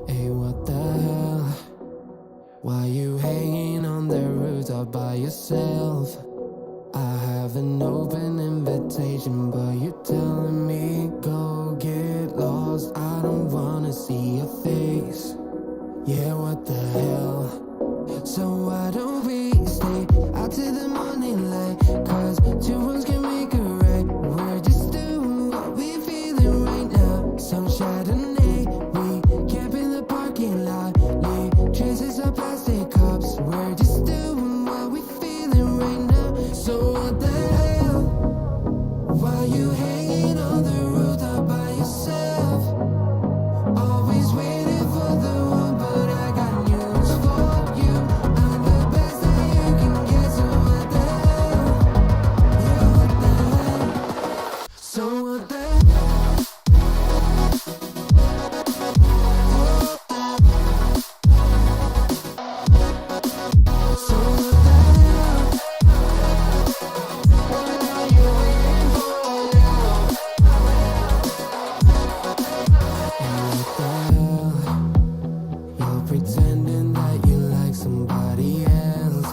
Hey, what the hell? Why you hanging on the rooftop by yourself? I have an open invitation, but you're telling me go get lost. I don't wanna see your face. Yeah, what the hell? So why don't we stay out till the morning light? Cause two wrongs can make a right. We're just doing what we feeling right now. Some Chardonnay, we camp in the parking lot. Leave traces of plastic cups. We're just doing what we feeling right now. So what the hell? Why you hanging on the rooftop by yourself? Always waiting for the one, but I got news for you. I'm the best that you can get, so what the hell? Yeah, what the hell? So what the hell? So what the hell? What are you waiting for now? And what the hell? You're pretending that you like somebody else.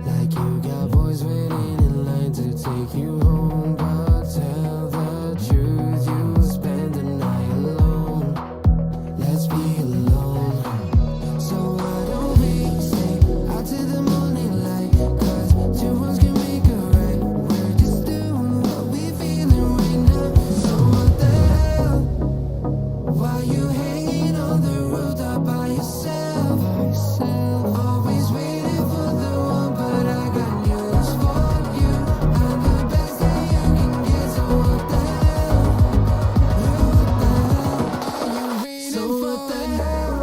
Like you got boys waiting in line to take you home. But tell the truth, you'll spend the night alone. Let's be alone. So why don't we stay out till the morning light? Cause two wrongs can make a right. We're just doing what we feeling right now. So what the hell? Why you hanging on the rooftop by yourself? Always waiting for the one, but I got news for you. I'm the best that you can get, so what the hell? Yeah, what the hell? Are you waiting so what the hell?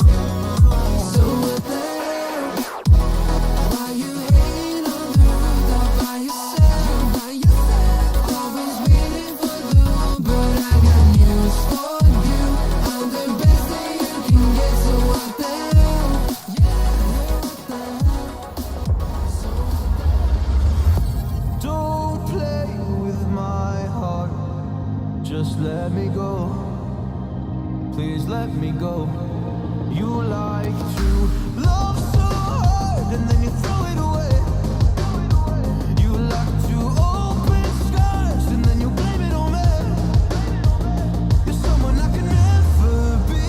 So what the hell? Why you hanging on the rooftop by yourself? Always waiting for the one, but I got news for you. I'm the best that you can get, so what the hell? Yeah, what the hell? Don't play with my heart. Just let me go. Please let me go. You like to love so hard and then you throw it away. You like to open scars and then you blame it on me. You're someone I can never be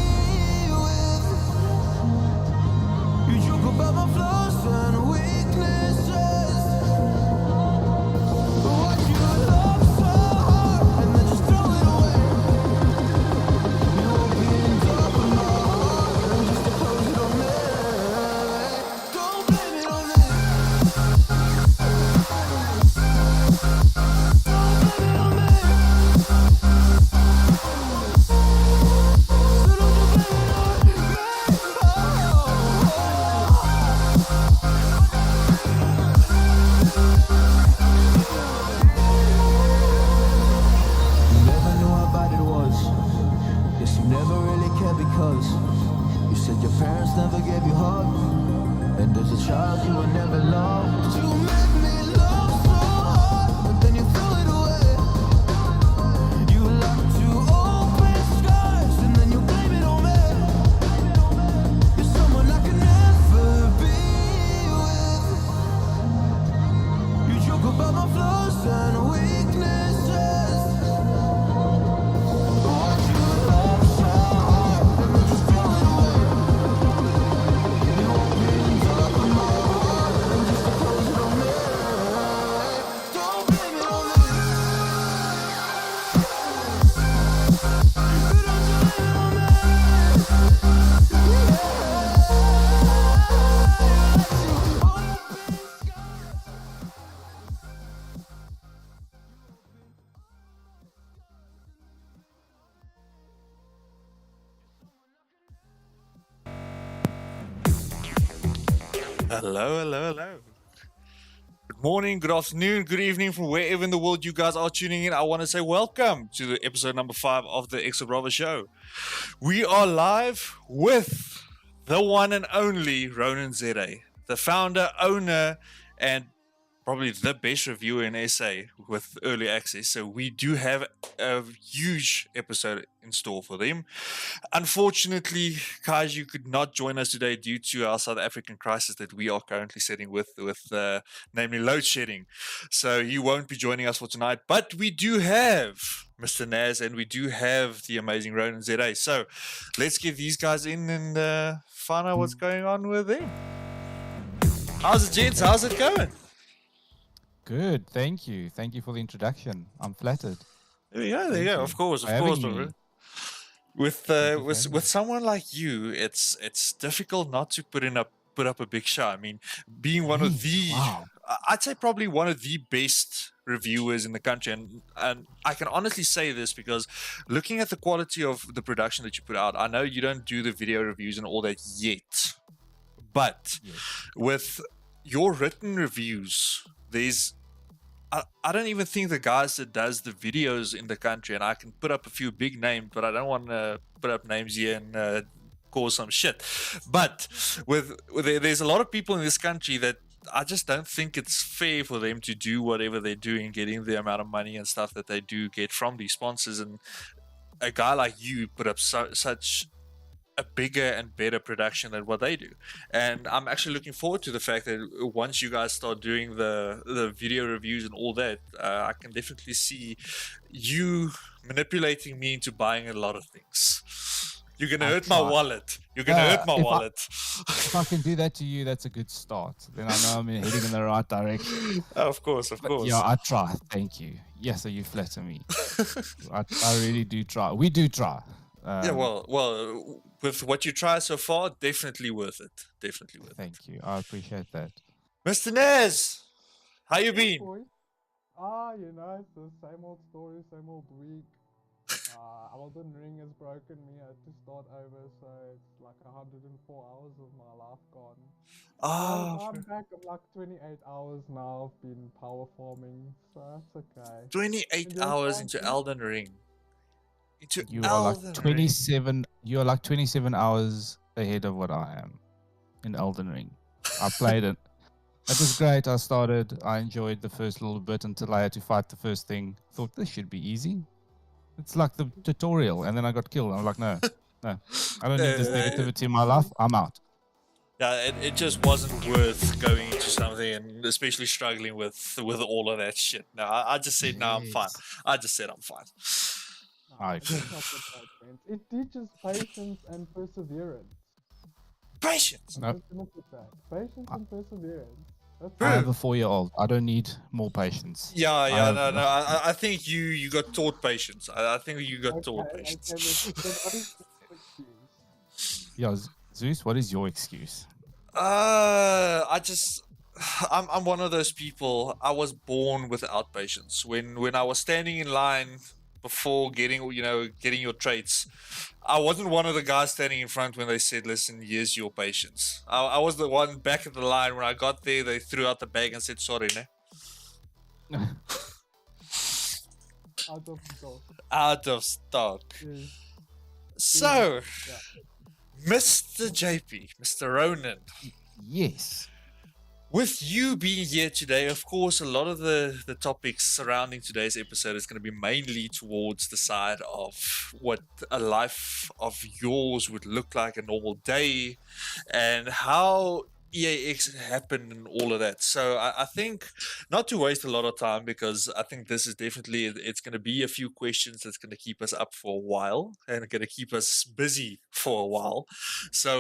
with. You joke about my flaws and weaknesses. Why you love so hard and then just throw it away? You opened up my heart and just to close it on me. Don't blame it on me. Don't blame it on me. So don't you blame it on me. You never knew how bad it was. Guess you never really cared because you said your parents never gave you hugs, and as a child you were never loved. You made me love so hard, but then you threw it away. You like to open scars and then you blame it on me. You're someone I can never be with. You joke about my flaws and weaknesses. Why'd you love so hard and then just throw it away? You opened up my heart and just to close it on me. Hello, hello, hello. Good morning, good afternoon, good evening from wherever in the world you guys are tuning in. I want to say welcome to the episode number 5 of the Exo Bravo Show. We are live with the one and only Ronan Zere, the founder, owner, and probably the best reviewer in SA with early access. So we do have a huge episode in store for them. Unfortunately, Kaiju could not join us today due to our South African crisis that we are currently sitting with namely load shedding. So he won't be joining us for tonight. But we do have Mr. Naz and we do have the amazing Ronan Zere. So let's get these guys in and find out what's going on with them. How's it, gents? How's it going? Good, thank you. Thank you for the introduction. I'm flattered. There you go. you Of course, for having bro. me. With someone like you, it's difficult not to put up a big show. I mean, being one of the, Wow. I'd say probably one of the best reviewers in the country, and I can honestly say this because looking at the quality of the production that you put out, I know you don't do the video reviews and all that yet, but Yes. with your written reviews, I don't even think the guys that does the videos in the country, and I can put up a few big names, but I don't want to put up names here and cause some shit. But there's a lot of people in this country that I just don't think it's fair for them to do whatever they're doing, getting the amount of money and stuff that they do get from these sponsors. And a guy like you put up such a bigger and better production than what they do, and I'm actually looking forward to the fact that once you guys start doing the video reviews and all that, I can definitely see you manipulating me into buying a lot of things. You're gonna I'll hurt my try. wallet. You're gonna hurt my if I- wallet. If I can do that to you, that's a good start. Then I know I'm heading in the right direction. Of course. But yeah, I try. Thank you. Yes, so you flatter me. I really do try. We do try. Yeah, well, with what you try so far, definitely worth it. Definitely worth it. Thank you. I appreciate that. Mr. Nez, how you been? You know, it's the same old story, same old week. Elden Ring has broken me. I had to start over, so it's like 104 hours of my life gone. I'm back. I'm like 28 hours now. I've been power farming, so that's okay. 28 Enjoy hours time, into too. Elden Ring. Into You are Elden like Ring. 27. You are like 27 hours ahead of what I am in Elden Ring. I played it. It was great. I started. I enjoyed the first little bit until I had to fight the first thing. Thought this should be easy. It's like the tutorial, and then I got killed. I was like, no, I don't need this negativity in my life. I'm out. Yeah, it just wasn't worth going into something, and especially struggling with all of that shit. No, I just said no, I'm fine. Yes. I just said I'm fine. I It's not with that, friends. It teaches patience and perseverance. Patience. Nope. Let's finish with that. Patience and perseverance. That's I it. have a 4-year-old. I don't need more patience. Yeah, have- no. I think you got taught patience. I think you got taught Okay, patience. but then what is the excuse? Yeah, Zeus, what is your excuse? I'm one of those people. I was born without patience. When I was standing in line before getting your traits, I wasn't one of the guys standing in front when they said, "Listen, here's your patience." I was the one back at the line. When I got there, they threw out the bag and said, "Sorry, ne?" Out of stock. Out of stock. Yes. So, Yeah. Mr. JP, Mr. Ronan, Yes. with you being here today, of course, a lot of the topics surrounding today's episode is going to be mainly towards the side of what a life of yours would look like, a normal day, and how EAX happened and all of that. So I think not to waste a lot of time, because I think this is definitely, it's going to be a few questions that's going to keep us up for a while and going to keep us busy for a while. So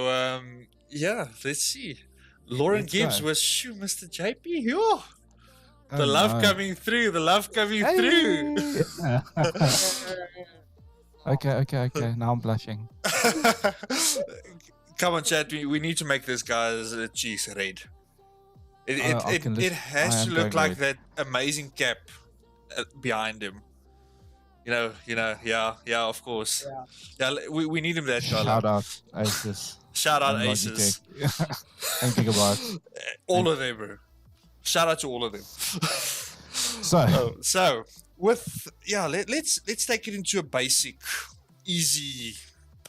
yeah, let's see. Lauren Let's Gibbs go. was Mr. JP. Yo, the Oh, love no. coming through. The love coming through. Okay. Now I'm blushing. Come on, chat. We need to make this guy's cheeks red. It I has am to look going like that amazing cap behind him. Yeah, of course. Yeah, we need him that Shout color. out Asus Shout out and Aces. Logitech and Gigabytes. All of them, bro. Shout out to all of them. So, So let's take it into a basic, easy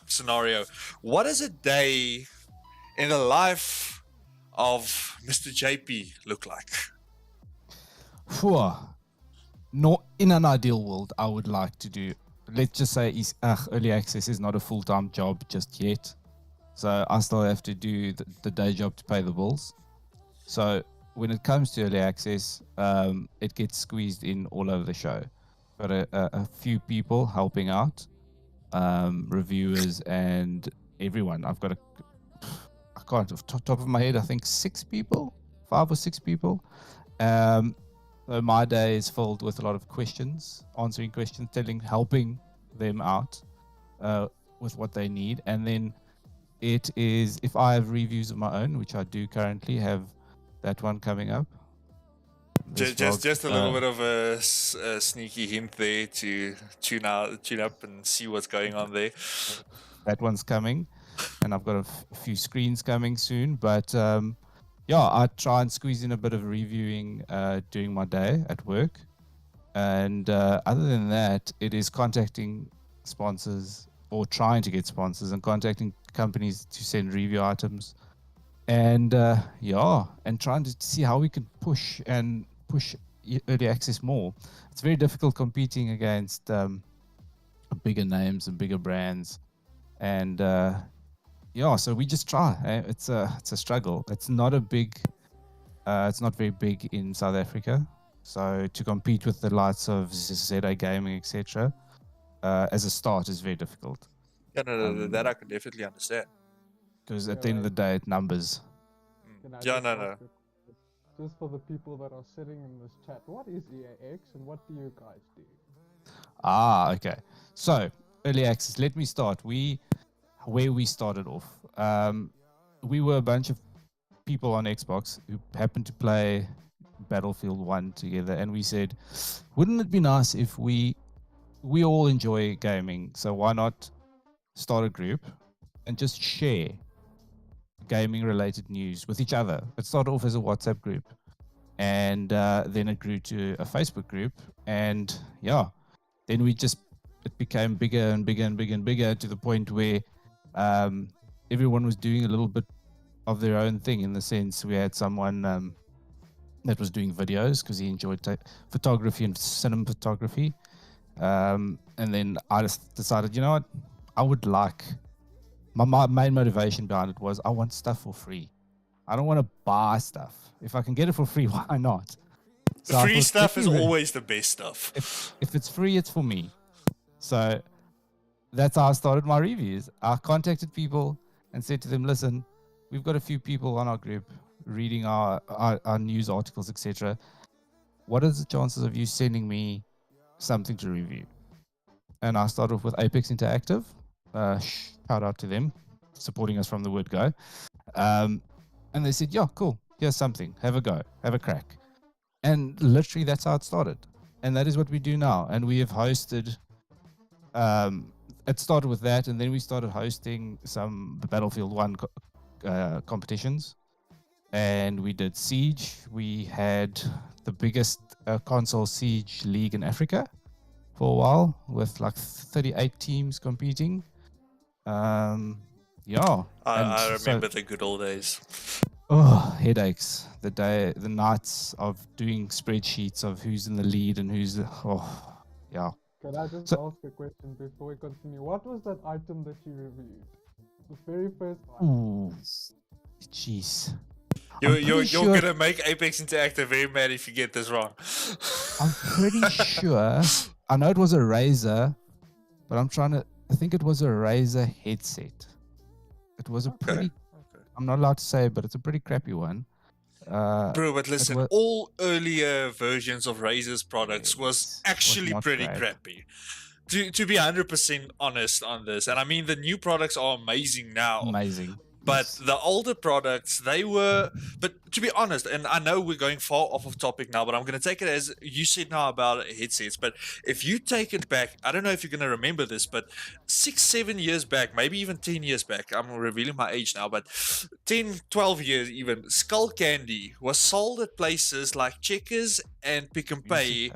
scenario. What does a day in the life of Mr. JP look like? phew, not in an ideal world, I would like to do. Let's just say early access is not a full-time job just yet, so I still have to do the day job to pay the bills. So when it comes to early access, it gets squeezed in all over the show. Got a few people helping out, reviewers and everyone. I've got I can't off top of my head, I think 5 or 6 people. So my day is filled with a lot of questions, answering questions, helping them out with what they need. And then it is, if I have reviews of my own, which I do currently have that one coming up. Just a little bit of a sneaky hint there to tune up and see what's going on there. That one's coming, and I've got a few screens coming soon. But yeah, I try and squeeze in a bit of reviewing during my day at work. And other than that, it is contacting sponsors or trying to get sponsors and contacting companies to send review items. And and trying to see how we can push early access more. It's very difficult competing against bigger names and bigger brands. And so we just try. It's a struggle. It's not very big in South Africa. So to compete with the likes of ZA Gaming, etc., as a start is very difficult. Yeah, no, that I can definitely understand. Because at the end of the day, it numbers. Can I Yeah, just no. ask a question? Just for the people that are sitting in this chat, what is EAX and what do you guys do? Okay. So early access. Let me start. Where we started off. We were a bunch of people on Xbox who happened to play Battlefield 1 together, and we said, wouldn't it be nice if we all enjoy gaming, so why not start a group and just share gaming related news with each other? It started off as a WhatsApp group, and then it grew to a Facebook group, and then it became bigger and bigger and bigger and bigger, to the point where everyone was doing a little bit of their own thing. In the sense, we had someone that was doing videos because he enjoyed photography and cinematography, and then I just decided, you know what, I would like, my main motivation behind it was I want stuff for free. I don't want to buy stuff. If I can get it for free, why not? So Free stuff is always the best stuff. If it's free, it's for me. So that's how I started my reviews. I contacted people and said to them, listen, we've got a few people on our group reading our news articles, etc. What is the chances of you sending me something to review? And I started off with Apex Interactive. Shout out to them, supporting us from the word go. And they said, yeah, cool, here's something, have a go, have a crack. And literally that's how it started. And that is what we do now. And we have hosted, it started with that, and then we started hosting some Battlefield 1 competitions. And we did Siege. We had the biggest console Siege league in Africa for a while, with like 38 teams competing. I remember the good old days. Oh, headaches. The nights of doing spreadsheets of who's in the lead and who's yeah. Can I just ask a question before we continue? What was that item that you reviewed? The very first item. Ooh, jeez. You're gonna make Apex Interactive very mad if you get this wrong. I'm pretty sure. I know it was a Razer, but I think it was a Razer headset. It was a pretty. I'm not allowed to say, but it's a pretty crappy one. Bro, but listen, all earlier versions of Razer's products was actually pretty crappy. To be 100% honest on this, and I mean the new products are amazing now. Amazing. But Yes. the older products, they were. But to be honest, and I know we're going far off of topic now, but I'm going to take it as you said now about headsets. But if you take it back, I don't know if you're going to remember this, but 6, 7 years back, maybe even 10 years back, I'm revealing my age now, but 10, 12 years even, Skull Candy was sold at places like Checkers and Pick and Pay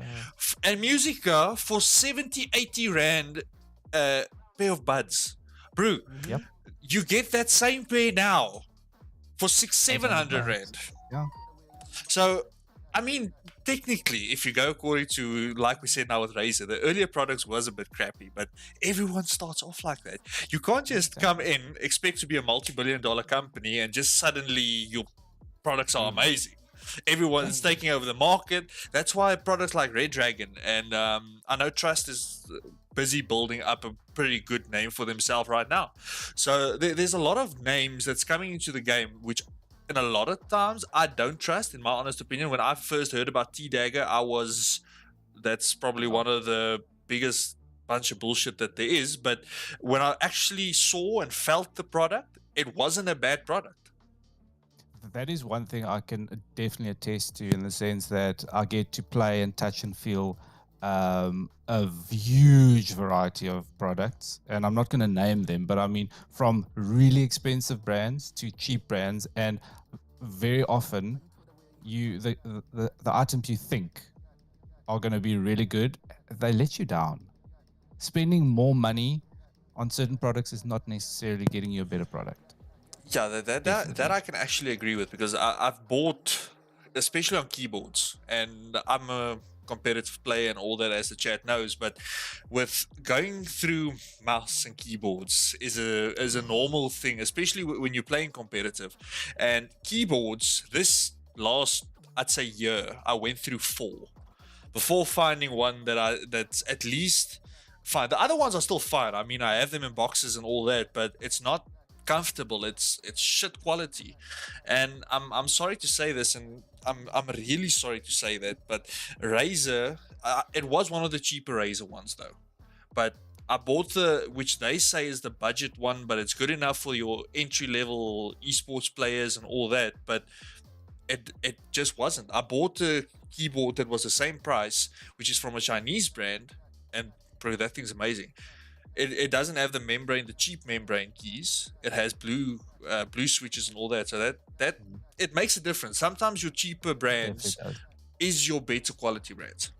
and Musica for 70, 80 Rand pair of buds. Bro, Yep. you get that same pair now for 600, 700 $800. Rand. Yeah. So, I mean, technically, if you go according to, like we said now with Razer, the earlier products was a bit crappy, but everyone starts off like that. You can't just come in, expect to be a multi-billion-dollar company, and just suddenly your products are amazing. Everyone's taking over the market. That's why products like Red Dragon and I know Trust is busy building up a pretty good name for themselves right now. So there's a lot of names that's coming into the game, which in a lot of times I don't trust, in my honest opinion. When I first heard about T-Dagger, that's probably one of the biggest bunch of bullshit that there is. But when I actually saw and felt the product, it wasn't a bad product. That is one thing I can definitely attest to, in the sense that I get to play and touch and feel a huge variety of products, and I'm not going to name them, but I mean from really expensive brands to cheap brands, and very often the items you think are going to be really good, they let you down. Spending more money on certain products is not necessarily getting you a better product. Yeah, that I can actually agree with, because I've bought, especially on keyboards, and I'm a competitive player and all that, as the chat knows. But with going through mouse and keyboards is a normal thing, especially when you're playing competitive. And keyboards, this last, I'd say, year, I went through 4 before finding one that's at least fine. The other ones are still fine. I mean, I have them in boxes and all that, but it's not comfortable. It's shit quality. And I'm sorry to say this, and I'm really sorry to say that, but Razer, it was one of the cheaper Razer ones though, but I bought which they say is the budget one, but it's good enough for your entry level esports players and all that, but it just wasn't. I bought a keyboard that was the same price, which is from a Chinese brand, and bro, that thing's amazing. It doesn't have the membrane, the cheap membrane keys. It has blue switches and all that. So that it makes a difference. Sometimes your cheaper brands is your better quality brands.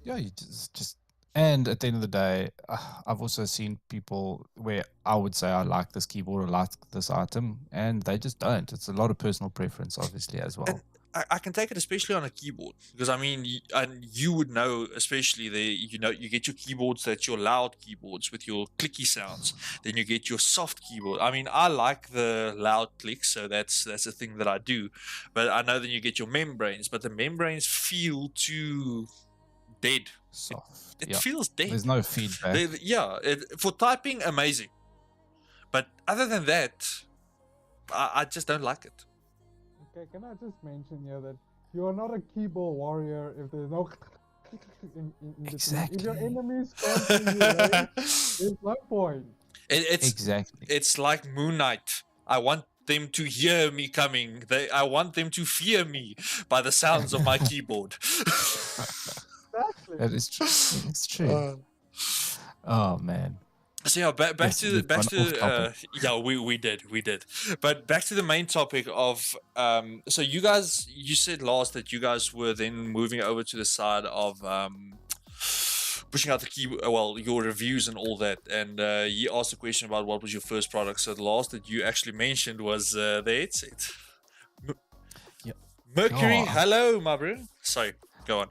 Yeah, you just and at the end of the day, I've also seen people where I would say I like this keyboard or like this item, and they just don't. It's a lot of personal preference, obviously, as well. And I can take it especially on a keyboard, because I mean, you would know, especially you get your keyboards, that's your loud keyboards with your clicky sounds. Then you get your soft keyboard. I mean, I like the loud clicks, so that's a thing that I do. But I know then you get your membranes, but the membranes feel too dead. Soft. It Yeah. feels dead. There's no feedback. For typing, amazing. But other than that, I just don't like it. Okay, can I just mention here that you are not a keyboard warrior if there's no in between. Exactly. If your enemies can't see you, right, there's no point. Exactly. It's like Moon Knight. I want them to hear me coming. I want them to fear me by the sounds of my keyboard. Exactly. That is true. It's true. Oh man. So yeah, back Yes, to we've gone off topic. yeah, we did. But back to the main topic of so you said last that you guys were then moving over to the side of pushing out the your reviews and all that. And he asked a question about what was your first product. So the last that you actually mentioned was the headset. Yep. Mercury, Oh. hello, my bro. Sorry, go on.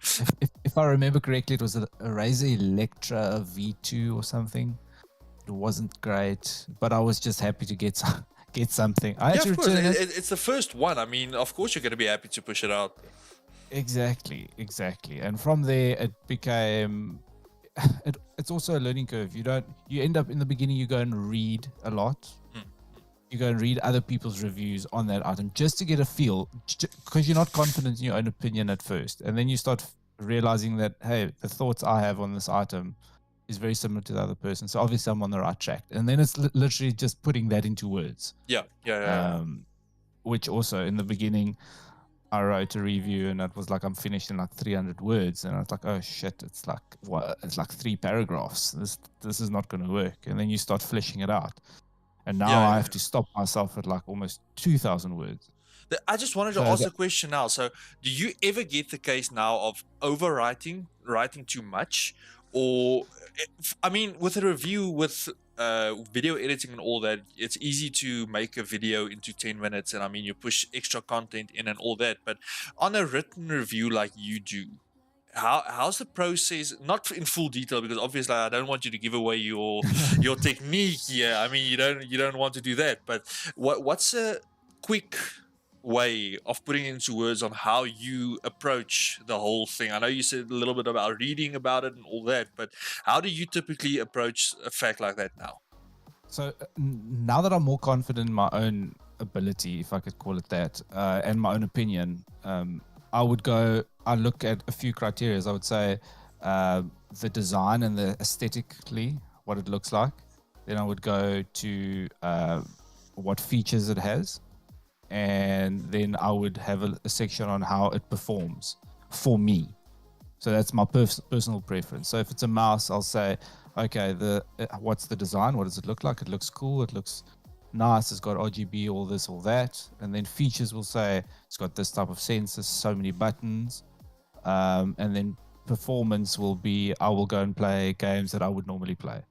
If I remember correctly, it was a Razer Electra V2 or something. It wasn't great, but I was just happy to get something. I Yeah, actually of course. returned it. It's the first one. I mean, of course you're going to be happy to push it out. Exactly. And from there, it became. It's also a learning curve. You end up in the beginning. You go and read a lot. You go and read other people's reviews on that item just to get a feel, because you're not confident in your own opinion at first, and then you start realizing that, hey, the thoughts I have on this item is very similar to the other person. So obviously I'm on the right track. And then it's literally just putting that into words. Yeah. Which also in the beginning I wrote a review and it was like I'm finished in like 300 words, and I was like, oh shit, it's like what? It's like 3 paragraphs. This is not going to work. And then you start fleshing it out, and now I have to stop myself at like almost 2,000 words. I just wanted to So ask a question now. So, do you ever get the case now of writing too much, or I mean, with a review with video editing and all that, it's easy to make a video into 10 minutes, and I mean, you push extra content in and all that. But on a written review like you do, how's the process? Not in full detail, because obviously I don't want you to give away your technique here. I mean, you don't want to do that. But what's a quick way of putting into words on how you approach the whole thing? I know you said a little bit about reading about it and all that, but how do you typically approach a fact like that now? So now that I'm more confident in my own ability, if I could call it that, and my own opinion, I look at a few criteria. I would say the design and the aesthetically, what it looks like. Then I would go to what features it has. And then I would have a section on how it performs for me. So that's my personal preference. So if it's a mouse, I'll say, okay, what's the design? What does it look like? It looks cool. It looks nice. It's got RGB, all this, all that. And then features will say it's got this type of sensors, so many buttons. And then performance will be, I will go and play games that I would normally play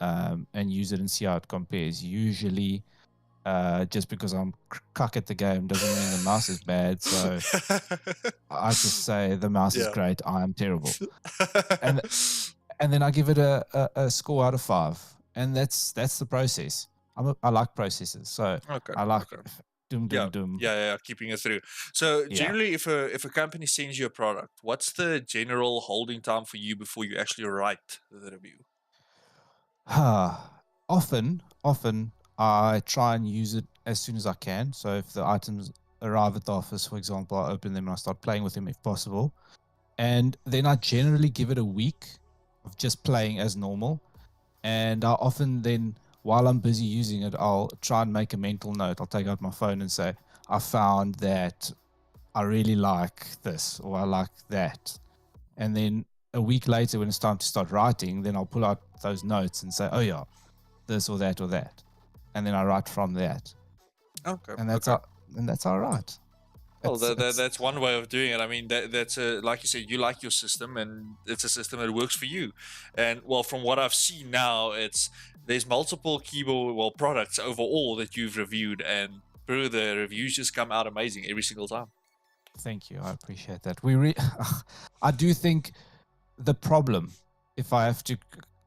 and use it and see how it compares. Usually, just because I'm cuck at the game doesn't mean the mouse is bad. So I just say the mouse is great, I am terrible. And then I give it a score out of 5. And that's the process. I like processes. So I like doom. Keeping it through. So generally, if a company sends you a product, what's the general holding time for you before you actually write the review? Often I try and use it as soon as I can. So if the items arrive at the office, for example, I open them and I start playing with them if possible. And then I generally give it a week of just playing as normal. And I often then, while I'm busy using it, I'll try and make a mental note. I'll take out my phone and say, I found that I really like this, or I like that. And then a week later, when it's time to start writing, then I'll pull out those notes and say, oh yeah, this or that or that. And then I write from that. Okay. And that's how I write. Well, that's one way of doing it. I mean, that's like you said, you like your system, and it's a system that works for you. And well, from what I've seen now, there's multiple keyboard products overall that you've reviewed, and bro, the reviews just come out amazing every single time. Thank you, I appreciate that. I do think the problem, if I have to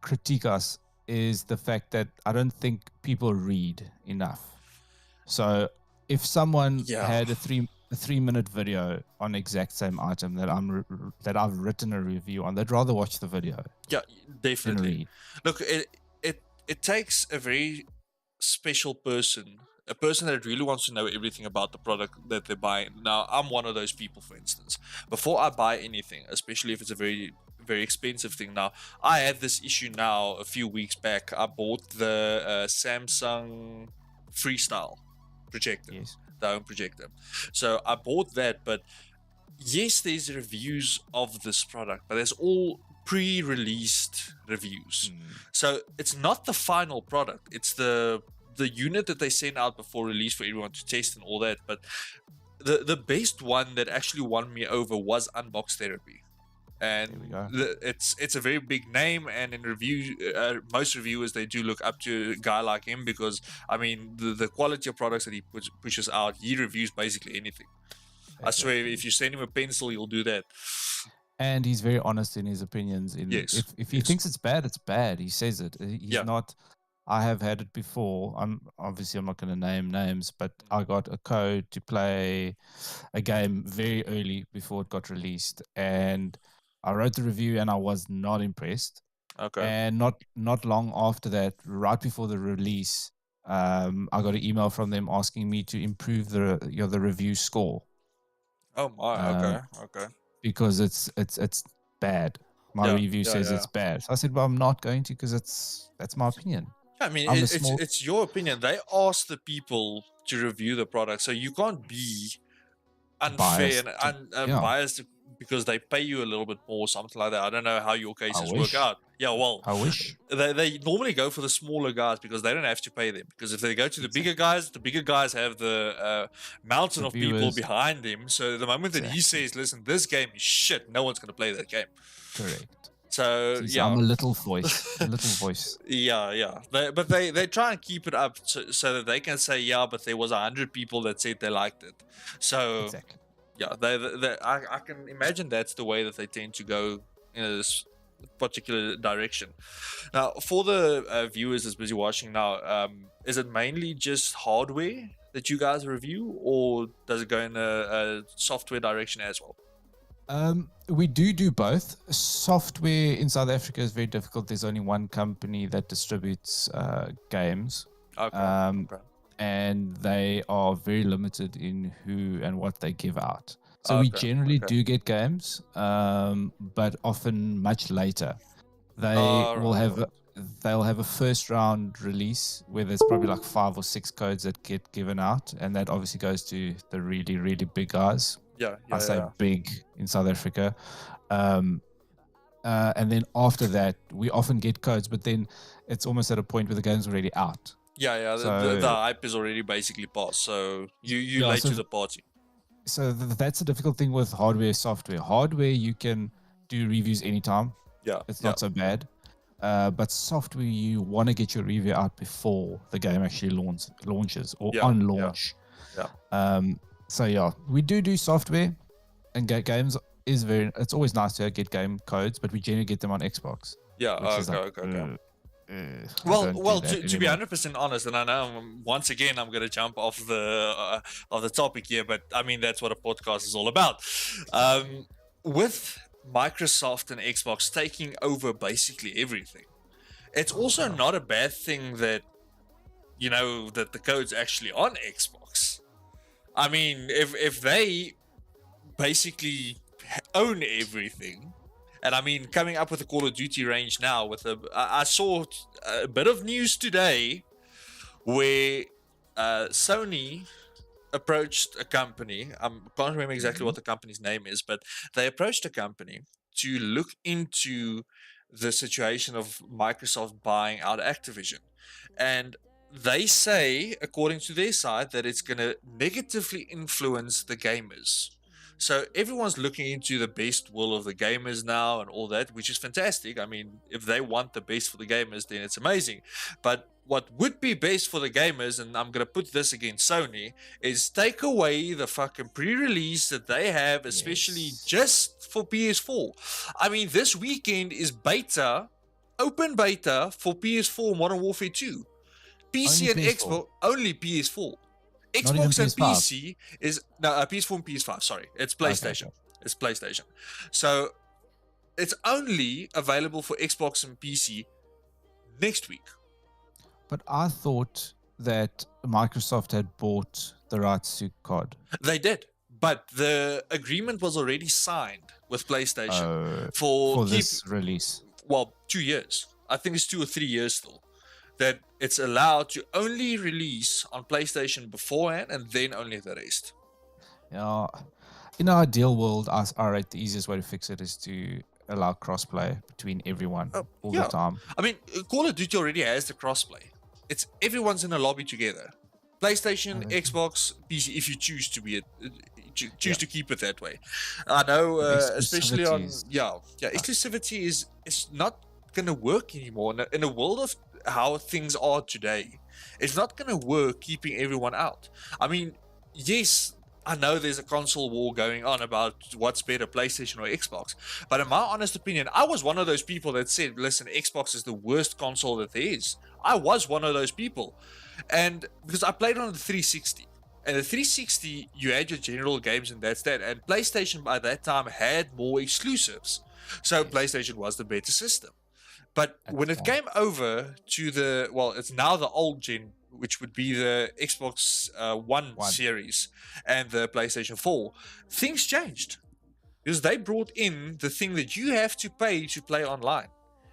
critique us, is the fact that I don't think people read enough. So if someone had a 3-minute video on the exact same item that I've written a review on, they'd rather watch the video. Yeah, definitely. Look, it takes a very special person, a person that really wants to know everything about the product that they're buying. Now, I'm one of those people, for instance. Before I buy anything, especially if it's a very, very expensive thing. Now, I had this issue now a few weeks back. I bought the Samsung Freestyle projector, the home projector. So I bought that, but yes, there's reviews of this product, but there's all pre-released reviews. So it's not the final product. It's the unit that they send out before release for everyone to test and all that. But the best one that actually won me over was Unbox Therapy. And it's a very big name, and in most reviewers, they do look up to a guy like him, because I mean the quality of products that he pushes out, he reviews basically anything. Exactly. I swear, if you send him a pencil, he'll do that. And he's very honest in his opinions. If he thinks it's bad, he says it. He's not. I have had it before. I'm not going to name names, but I got a code to play a game very early before it got released, and I wrote the review and I was not impressed. Okay. And not long after that, right before the release, I got an email from them asking me to improve the review score. Oh my. Okay. Because it's bad. My Yeah, review yeah, says yeah. it's bad. So I said, well, I'm not going to because that's my opinion. I mean, I'm a it's small- it's your opinion. They asked the people to review the product, so you can't be unfair Biased and yeah. biased because they pay you a little bit more, something like that. I don't know how your cases work wish. out. Yeah, well, I wish. they normally go for the smaller guys because they don't have to pay them. Because if they go to the bigger guys have the mountain The of people viewers. behind them. So the moment that he Exactly. says, "Listen, this game is shit," no one's going to play that game. Correct. So See, so yeah, I'm a little voice. A little voice. yeah. But they try and keep it up so that they can say, yeah, but there was 100 people that said they liked it. So Exactly. yeah, I can imagine that's the way that they tend to go in this particular direction. Now, for the viewers that's busy watching now, is it mainly just hardware that you guys review, or does it go in a software direction as well? We do both. Software in South Africa is very difficult. There's only one company that distributes games, Okay. okay. And they are very limited in who and what they give out. So we generally do get games, but often much later. They will have they'll have a first round release where there's probably like 5 or 6 codes that get given out, and that obviously goes to the really, really big guys. I say big in South Africa. And then after that, we often get codes, but then it's almost at a point where the game's already out. Yeah. So- The hype is already basically passed, so you Yeah, late so to the party. So that's the difficult thing with hardware, software. Hardware, you can do reviews anytime. Yeah, It's not so bad. But software, you want to get your review out before the game actually launches or Yeah, on yeah, launch. yeah. So yeah, we do software, and get games is it's always nice to get game codes, but we generally get them on Xbox. Yeah. which is Okay. like, I Well, don't do well. that To be anymore. 100% honest, and I know once again I'm gonna jump off the topic here, but I mean that's what a podcast is all about. With Microsoft and Xbox taking over basically everything, it's also not a bad thing that that the code's actually on Xbox. I mean, if they basically own everything. And I mean, coming up with the Call of Duty range now, I saw a bit of news today where Sony approached a company. I can't remember exactly what the company's name is, but they approached a company to look into the situation of Microsoft buying out Activision. And they say, according to their side, that it's going to negatively influence the gamers. So everyone's looking into the best will of the gamers now and all that, which is fantastic. I mean, if they want the best for the gamers, then it's amazing. But what would be best for the gamers, and I'm going to put this against Sony, is take away the fucking pre-release that they have, especially just for PS4. I mean, this weekend is open beta for PS4 Modern Warfare 2. PC and PS4. Xbox, only PS4. Not even Xbox and PS5. PC is no PS4 and PS5. Sorry, it's PlayStation. It's PlayStation. So it's only available for Xbox and PC next week. But I thought that Microsoft had bought the rights to COD. They did, but the agreement was already signed with PlayStation For this release. Well, 2 years. I think it's 2 or 3 years still. That it's allowed to only release on PlayStation beforehand and then only the rest. Yeah, in an ideal world, I rate the easiest way to fix it is to allow crossplay between everyone all the time. I mean, Call of Duty already has the crossplay. It's everyone's in a lobby together. PlayStation, Xbox, PC, if you choose to be choose to keep it that way. I know, especially on exclusivity is not gonna work anymore in a world of how things are today. It's not gonna work keeping everyone out. I mean, yes, I know there's a console war going on about what's better, PlayStation or Xbox, but in my honest opinion, I was one of those people that said, listen, Xbox is the worst console that there is. I was one of those people, and because I played on the 360, and the 360 you had your general games and that's that, and PlayStation by that time had more exclusives, so PlayStation was the better system. But when it came over to it's now the old gen, which would be the Xbox One series and the PlayStation 4, things changed. because they brought in the thing that you have to pay to play online.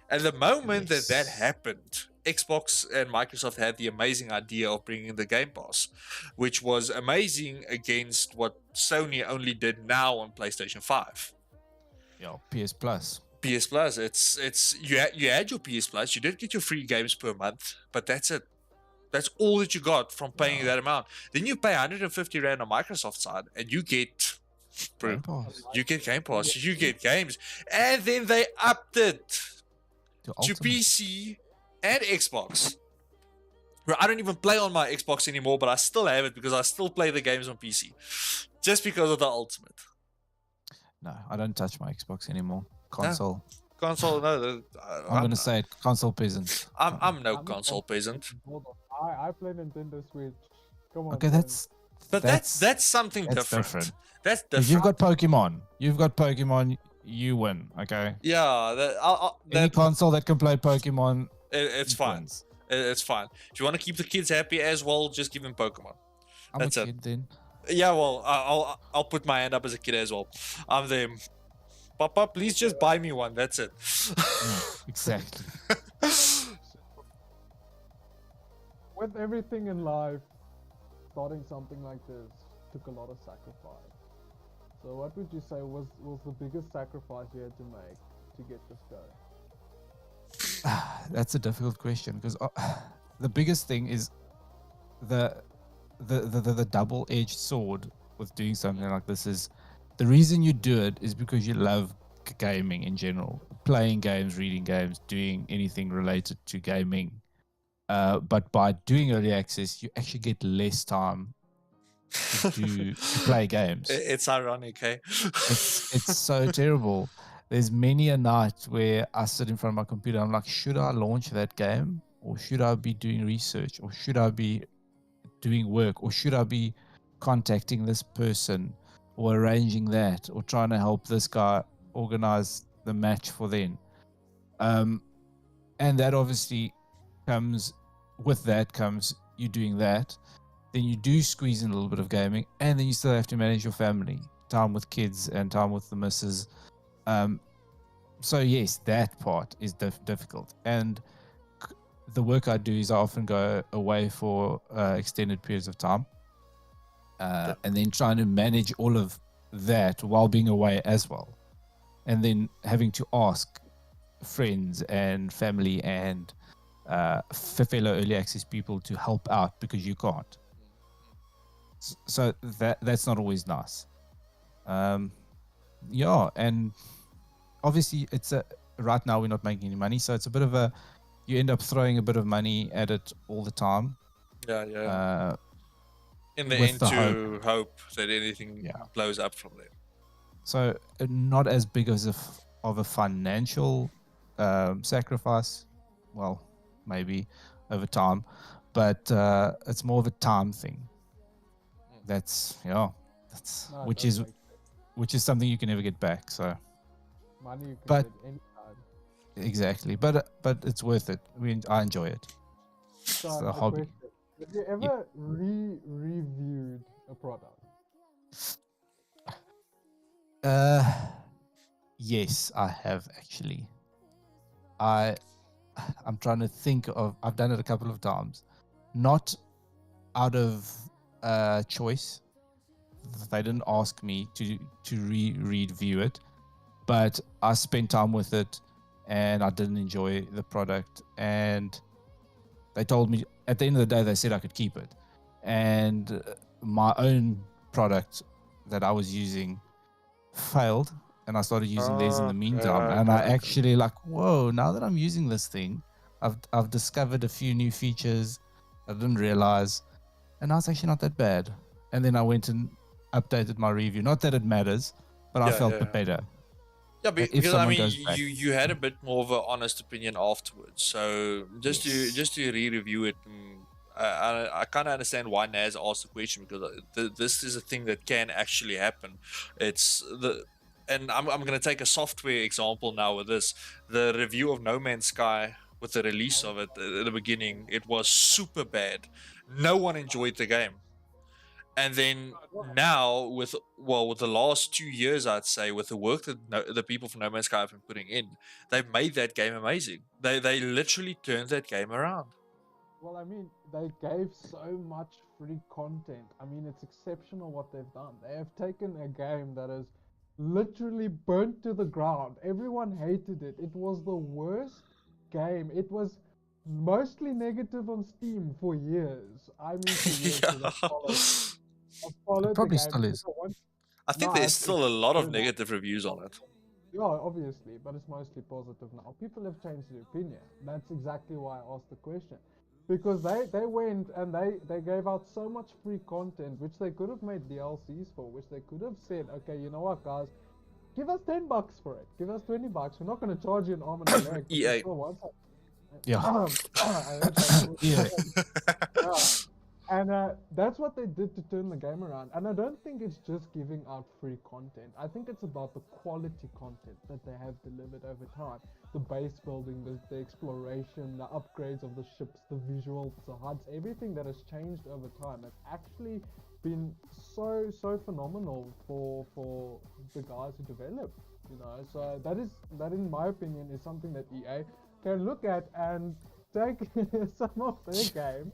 And the moment that Yes. happened, Xbox and Microsoft had the amazing idea of bringing the Game Pass, which was amazing against what Sony only did now on PlayStation 5. Yeah, PS Plus. PS Plus, it's you had your PS Plus, you did get your free games per month, but that's it. That's all that you got from paying that amount. Then you pay 150 Rand on Microsoft side and you get Game Pass. you get Game Pass, you get games. And then they upped it To to Ultimate. PC and Xbox. Where I don't even play on my Xbox anymore, but I still have it because I still play the games on PC. Just because of the Ultimate. No, I don't touch my Xbox anymore. Console. Console, no. I'm gonna say it. Console peasant. I'm no I'm console a- peasant. Hold on. I play Nintendo Switch. Come on. Okay, man. But that's something that's different. different. That's If different. you've got Pokemon, you win. Okay. Yeah, Any console that can play Pokemon, it's fine. wins. It's fine. If you want to keep the kids happy as well, just give them Pokemon. I'm That's a it. kid then. Yeah, well, I'll put my hand up as a kid as well. I'm them. Papa, please just buy me one. That's it. Yeah, exactly. With everything in life, starting something like this took a lot of sacrifice. So what would you say was the biggest sacrifice you had to make to get this going? That's a difficult question because the biggest thing is the double-edged sword with doing something like this is the reason you do it is because you love gaming in general, playing games, reading games, doing anything related to gaming. But by doing early access, you actually get less time to play games. It's ironic, hey? It's so terrible. There's many a night where I sit in front of my computer. I'm like, should I launch that game, or should I be doing research, or should I be doing work, or should I be contacting this person, or arranging that, or trying to help this guy organize the match for then. And that obviously comes you doing that. Then you do squeeze in a little bit of gaming, and then you still have to manage your family, time with kids and time with the missus. So yes, that part is difficult. And the work I do is I often go away for extended periods of time, and then trying to manage all of that while being away as well, and then having to ask friends and family and fellow early access people to help out because you can't. So that's not always nice. Yeah, and obviously right now we're not making any money, so it's a bit of you end up throwing a bit of money at it all the time. Yeah. In the with end, the to hope that anything Yeah. blows up from there. So not as big as of a financial sacrifice. Well, maybe over time, but it's more of a time thing. That's No, which that is makes sense. which is something you can never get back. So Money you can but- get anytime. exactly, but it's worth it. I enjoy it. So It's a a hobby. question. Have you ever reviewed a product? Yes, I have actually. I'm trying to think of. I've done it a couple of times, not out of choice. They didn't ask me to review it, but I spent time with it, and I didn't enjoy the product. And they told me at the end of the day, they said I could keep it, and my own product that I was using failed, and I started using theirs in the meantime. And I actually like, whoa! Now that I'm using this thing, I've discovered a few new features I didn't realize, and now it's actually not that bad. And then I went and updated my review. Not that it matters, but I Yeah, felt yeah. better. Yeah, if because I someone mean, goes back. you had a bit more of an honest opinion afterwards. So just Yes. to re-review it, I kind of understand why Naz asked the question, because this is a thing that can actually happen. And I'm gonna take a software example now with this. The review of No Man's Sky, with the release of it at the beginning, it was super bad. No one enjoyed the game. And then now, with the last 2 years, I'd say, with the work that the people from No Man's Sky have been putting in, they've made that game amazing. They literally turned that game around. Well, I mean, they gave so much free content. I mean, it's exceptional what they've done. They have taken a game that is literally burnt to the ground. Everyone hated it. It was the worst game. It was mostly negative on Steam for years. I mean, for years. 'Cause I've followed the Probably game. still is. I think No, there's still a lot of really not. negative reviews on it. Yeah, obviously, but it's mostly positive now. People have changed their opinion. That's exactly why I asked the question. Because they went and they gave out so much free content, which they could have made DLCs for, which they could have said, okay, you know what, guys, give us $10 for it, give us $20. We're not going to charge you an arm and a leg. but we EA. still want it." Yeah. Yeah. Yeah. And that's what they did to turn the game around. And I don't think it's just giving out free content. I think it's about the quality content that they have delivered over time. The base building, the exploration, the upgrades of the ships, the visuals, the HUDs, everything that has changed over time has actually been so phenomenal for the guys who developed. You know, so that in my opinion is something that EA can look at and take some of their game.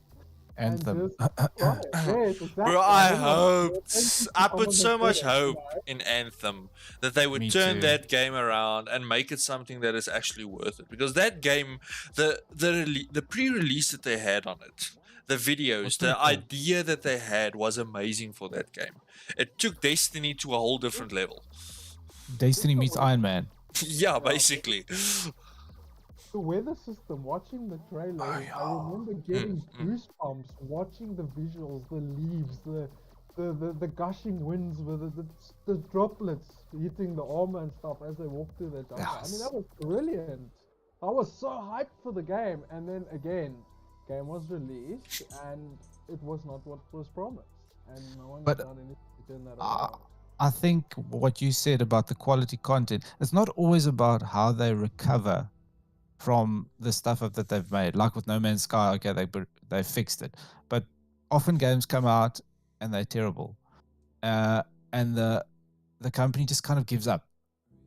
Anthem. Yes, exactly. Bro, I Everyone- hoped, I some put of so the much players, you hope know. in Anthem that they would Me turn too. that game around and make it something that is actually worth it. Because that game, the pre-release that they had on it, the videos, the idea that they had was amazing for that game. It took Destiny to a whole different level. Destiny meets Iron Man. Yeah, basically. The weather system, watching the trailer, I remember getting goosebumps watching the visuals, the leaves, the gushing winds with the droplets hitting the armor and stuff as they walk through the jungle. I mean, that was brilliant. I was so hyped for the game, and then again, game was released and it was not what was promised, and no one has But, done anything to turn that around. I think what you said about the quality content, it's not always about how they recover from the stuff that they've made. Like with No Man's Sky, okay, they fixed it, but often games come out and they're terrible, and the company just kind of gives up.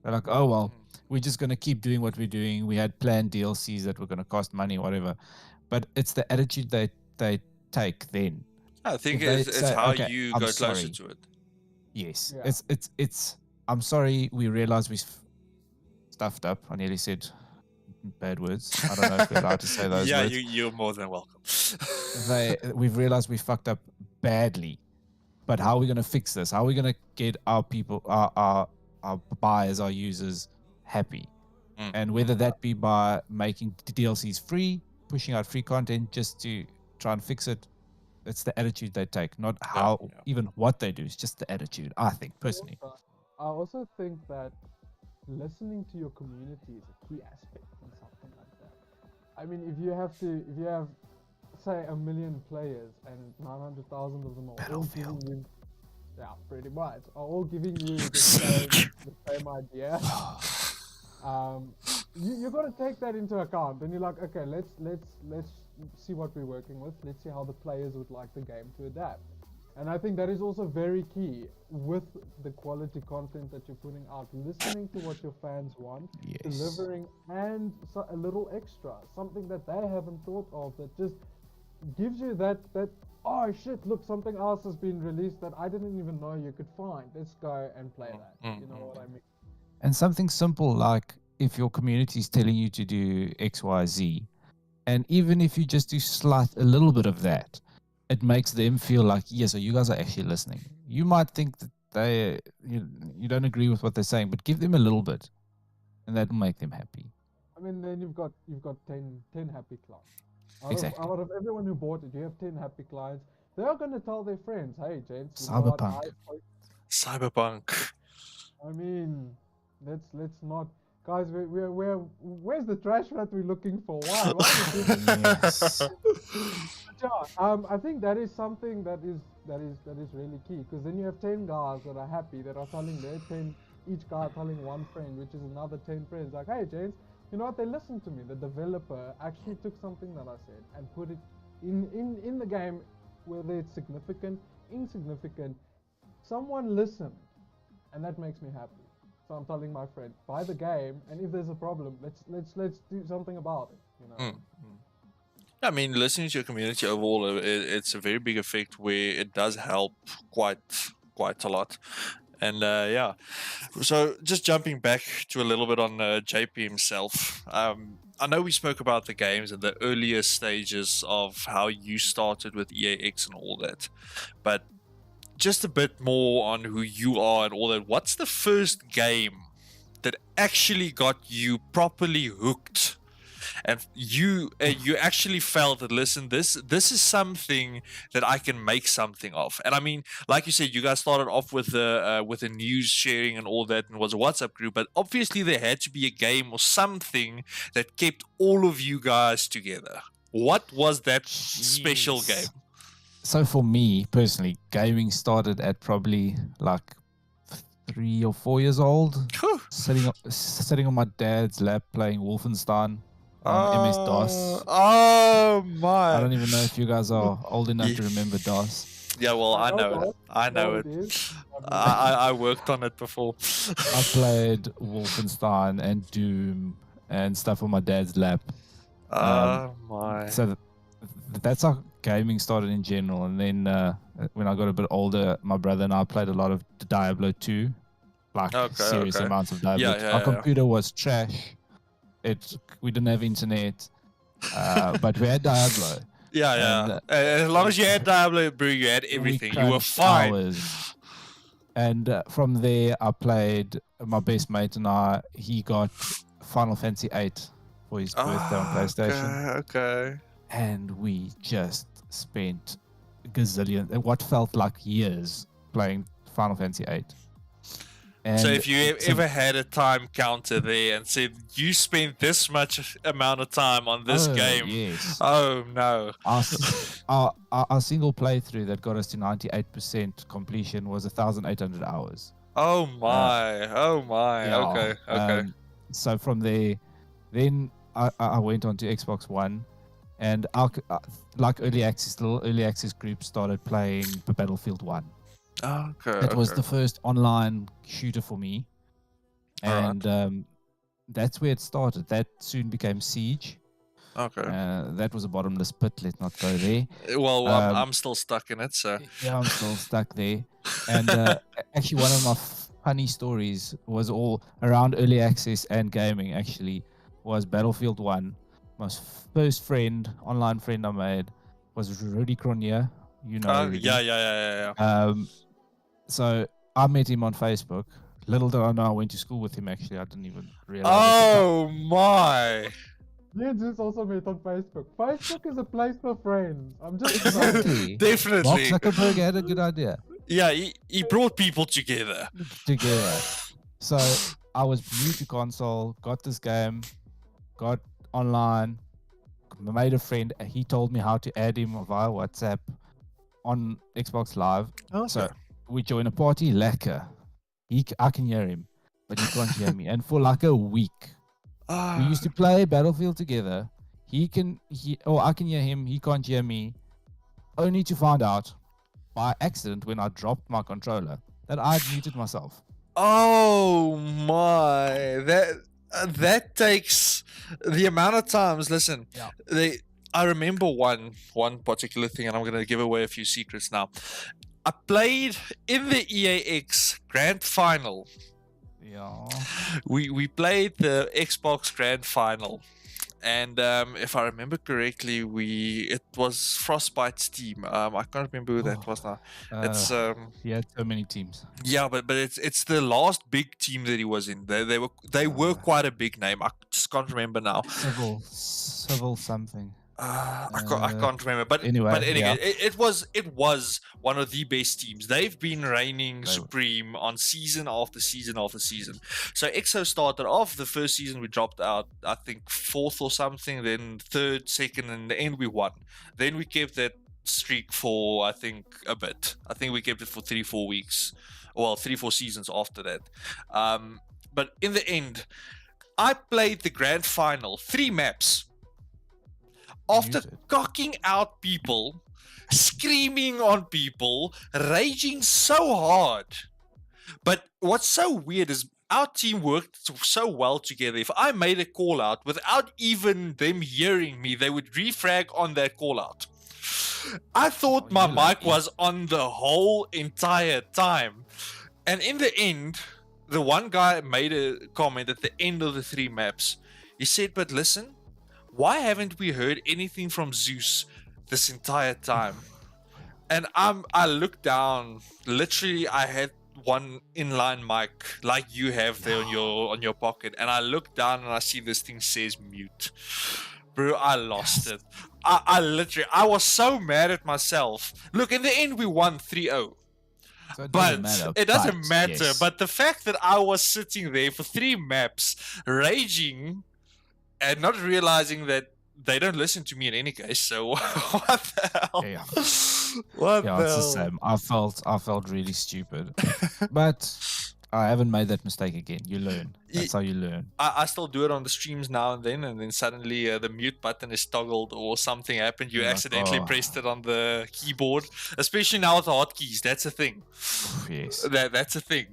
They're like, oh well, we're just gonna keep doing what we're doing. We had planned DLCs that were gonna cost money, whatever. But it's the attitude they take then. I think If they it's say, how "Okay, you I'm go closer sorry." to it. Yes, Yeah. it's. I'm sorry. We realized we stuffed up. I nearly said bad words. I don't know if we're allowed to say those Yeah, words. you're more than welcome. We've realized we fucked up badly. But how are we gonna fix this? How are we gonna get our people, our buyers, our users happy? And whether that be by making the DLCs free, pushing out free content just to try and fix it, it's the attitude they take, not how even what they do. It's just the attitude. I think personally. I also think that listening to your community is a key aspect in something like that. I mean, if you have say 1 million players and 900,000 of them are all giving you, yeah, pretty much, are all giving you the same idea. You got to take that into account. Then you're like, okay, let's see what we're working with. Let's see how the players would like the game to adapt. And I think that is also very key with the quality content that you're putting out, listening to what your fans want, Yes. delivering, and a little extra, something that they haven't thought of, that just gives you that oh shit, look, something else has been released that I didn't even know you could find. Let's go and play that. You know what I mean? And something simple like if your community is telling you to do X, Y, Z, and even if you just do a little bit of that, it makes them feel like, yes, so you guys are actually listening. You might think that you don't agree with what they're saying, but give them a little bit, and that'll make them happy. I mean, then you've got 10 happy clients. Exactly. Out of everyone who bought it, you have 10 happy clients. They are going to tell their friends, hey, gents, you know what, Cyberpunk. Cyberpunk. I mean, let's not, guys. Where's the trash that we're looking for? Why? Yes. Yeah, I think that is something that is really key, because then you have 10 guys that are happy, that are telling their 10, each guy telling one friend, which is another 10 friends, like, hey, gents, you know what? They listened to me. The developer actually took something that I said and put it in the game, whether it's significant, insignificant. Someone listened, and that makes me happy. So I'm telling my friend, buy the game, and if there's a problem, let's do something about it. You know. I mean, listening to your community overall, it's a very big effect where it does help quite a lot. And yeah, so just jumping back to a little bit on JP himself. I know we spoke about the games and the earlier stages of how you started with EAX and all that, but just a bit more on who you are and all that. What's the first game that actually got you properly hooked? And you actually felt that, listen, this is something that I can make something of. And I mean, like you said, you guys started off with the news sharing and all that, and was a WhatsApp group. But obviously, there had to be a game or something that kept all of you guys together. What was that special game? So for me personally, gaming started at probably like 3 or 4 years old, sitting on my dad's lap playing Wolfenstein on MS DOS. Oh my! I don't even know if you guys are old enough to remember DOS. Yeah, well, I know it. I know it. I worked on it before. I played Wolfenstein and Doom and stuff on my dad's lap. Oh my! So that's how gaming started in general. And then when I got a bit older, my brother and I played a lot of Diablo 2, like serious amounts of Diablo. Our computer was trash. We didn't have internet, but we had Diablo. And as long as you had Diablo, bro, you had everything. You were fine. Hours. And from there, I played. My best mate and I. He got Final Fantasy VIII for his birthday on PlayStation. Okay. And we just spent what felt like years playing Final Fantasy VIII. And so if you ever had a time counter there and said you spent this much amount of time on this game, yes. Oh no! Our single playthrough that got us to 98% completion was 1,800 hours. Oh my! Yeah. Okay. So from there, then I went on to Xbox One, and like early access groups started playing Battlefield 1. It was the first online shooter for me, and that's where it started. That soon became Siege. Okay. That was a bottomless pit. Let's not go there. Well, I'm still stuck in it, so yeah, I'm still stuck there. And actually, one of my funny stories was all around early access and gaming. Actually, was Battlefield 1. My first online friend I made, was Rudy Cronier. You know. Yeah. So I met him on Facebook. Little did I know I went to school with him. Actually, I didn't even realize. Oh my! Me and Zeus also met on Facebook. Facebook is a place for friends. I'm just definitely. Mark Zuckerberg had a good idea. Yeah, he brought people together. So I was new to console, got this game, got online, made a friend. He told me how to add him via WhatsApp on Xbox Live. Okay. So we join a party, lacquer. I can hear him, but he can't hear me. And for like a week, we used to play Battlefield together. I can hear him, he can't hear me. Only to find out by accident when I dropped my controller that I'd muted myself. Oh my! That takes the amount of times. Listen, I remember one particular thing, and I'm going to give away a few secrets now. I played in the EAX Grand Final. Yeah. We played the Xbox Grand Final, and if I remember correctly, it was Frostbite's team. I can't remember who that was now. It's he had so many teams. Yeah, but it's the last big team that he was in. They were quite a big name. I just can't remember now. Civil something. I can't remember, but anyway, yeah. it was one of the best teams. They've been reigning supreme on season after season after season. So EXO started off the first season, we dropped out, I think 4th or something, then 3rd, 2nd, and in the end we won. Then we kept that streak for I think a bit. I think we kept it for 3-4 weeks, well 3-4 seasons after that. But in the end, I played the grand final 3 maps. After cocking out people screaming on people, raging so hard. But what's so weird is our team worked so well together. If I made a call out without even them hearing me, they would refrag on that call out. I thought Oh, my you're mic lucky. was on the whole entire time. And in the end, the one guy made a comment at the end of the 3 maps. He said, but listen, why haven't we heard anything from Zeus this entire time? And I looked down, literally I had one inline mic like you have there on your pocket, and I look down and I see this thing says mute. Bro, I lost it. I literally, I was so mad at myself. Look, in the end we won 3-0. So it But doesn't matter. it doesn't but, matter. yes. But the fact that I was sitting there for 3 maps, raging, and not realizing that they don't listen to me in any case. So what the hell? Yeah. What Yeah, the it's the hell? same. I felt really stupid, but I haven't made that mistake again. You learn. That's how you learn. I still do it on the streams now and then suddenly the mute button is toggled or something happened. You You're like, accidentally "Oh." pressed it on the keyboard, especially now with the hotkeys. That's a thing. Yes. That's a thing.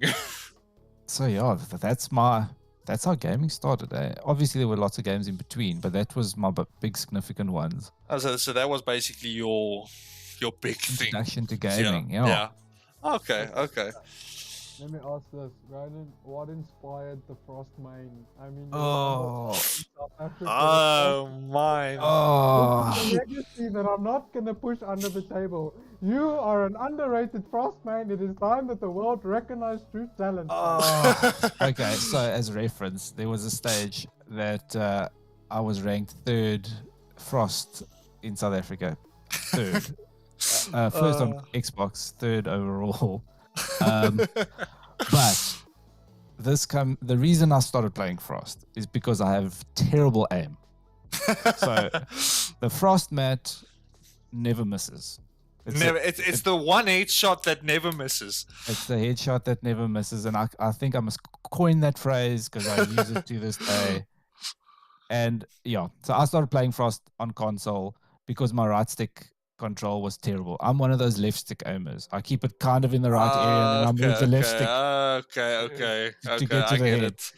So yeah, that's how gaming started. Obviously, there were lots of games in between, but that was my big significant ones. So that was basically your big thing. Introduction to gaming. Yeah. Okay. Let me ask this, Ronan, what inspired the Frost main? I mean, Oh. South Africa. Oh my. Oh. It's a legacy that I'm not gonna push under the table. You are an underrated Frost main. It is time that the world recognize true talent. Oh. Okay, so as reference, there was a stage that I was ranked 3rd Frost in South Africa. 3rd. First on Xbox, 3rd overall. But the reason I started playing Frost is because I have terrible aim. So the Frost mat never misses. It's the one headshot that never misses. It's the headshot that never misses, and I think I must coin that phrase because I use it to this day. And yeah, so I started playing Frost on console because my right stick control was terrible. I'm one of those left stick aimers. I keep it kind of in the right area, and then I move the left stick Okay. to get to I the get head. it.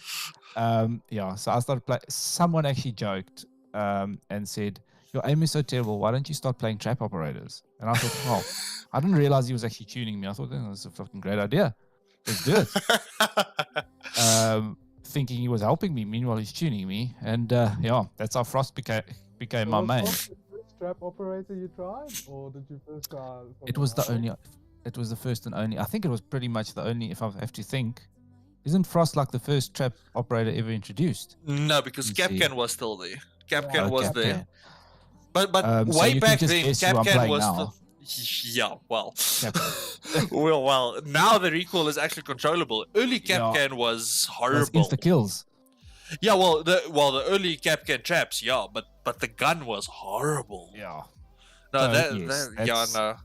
Yeah, so I started playing. Someone actually joked and said, "Your aim is so terrible. Why don't you start playing trap operators?" And I thought, "Oh, I didn't realize he was actually tuning me. I thought that's a fucking great idea. Let's do it." Thinking he was helping me, meanwhile he's tuning me, and yeah, that's how Frost became my Was main. Frost the first trap operator you tried, or did you first try? It was the something only. It was the first and only. I think it was pretty much the only. If I have to think, isn't Frost like the first trap operator ever introduced? No, because Let me see. Capcan was still there. Capcan Oh, was Capcan. there. But So way you can back just then, guess who I'm Capcan playing was now. still. Yeah, well, Capcan. well, now the recoil is actually controllable. Early Yeah. Capcan was Those horrible. insta kills. Yeah, well, the early Capcan traps, yeah, but the gun was horrible. Yeah. No, Yes, yeah, that's- no.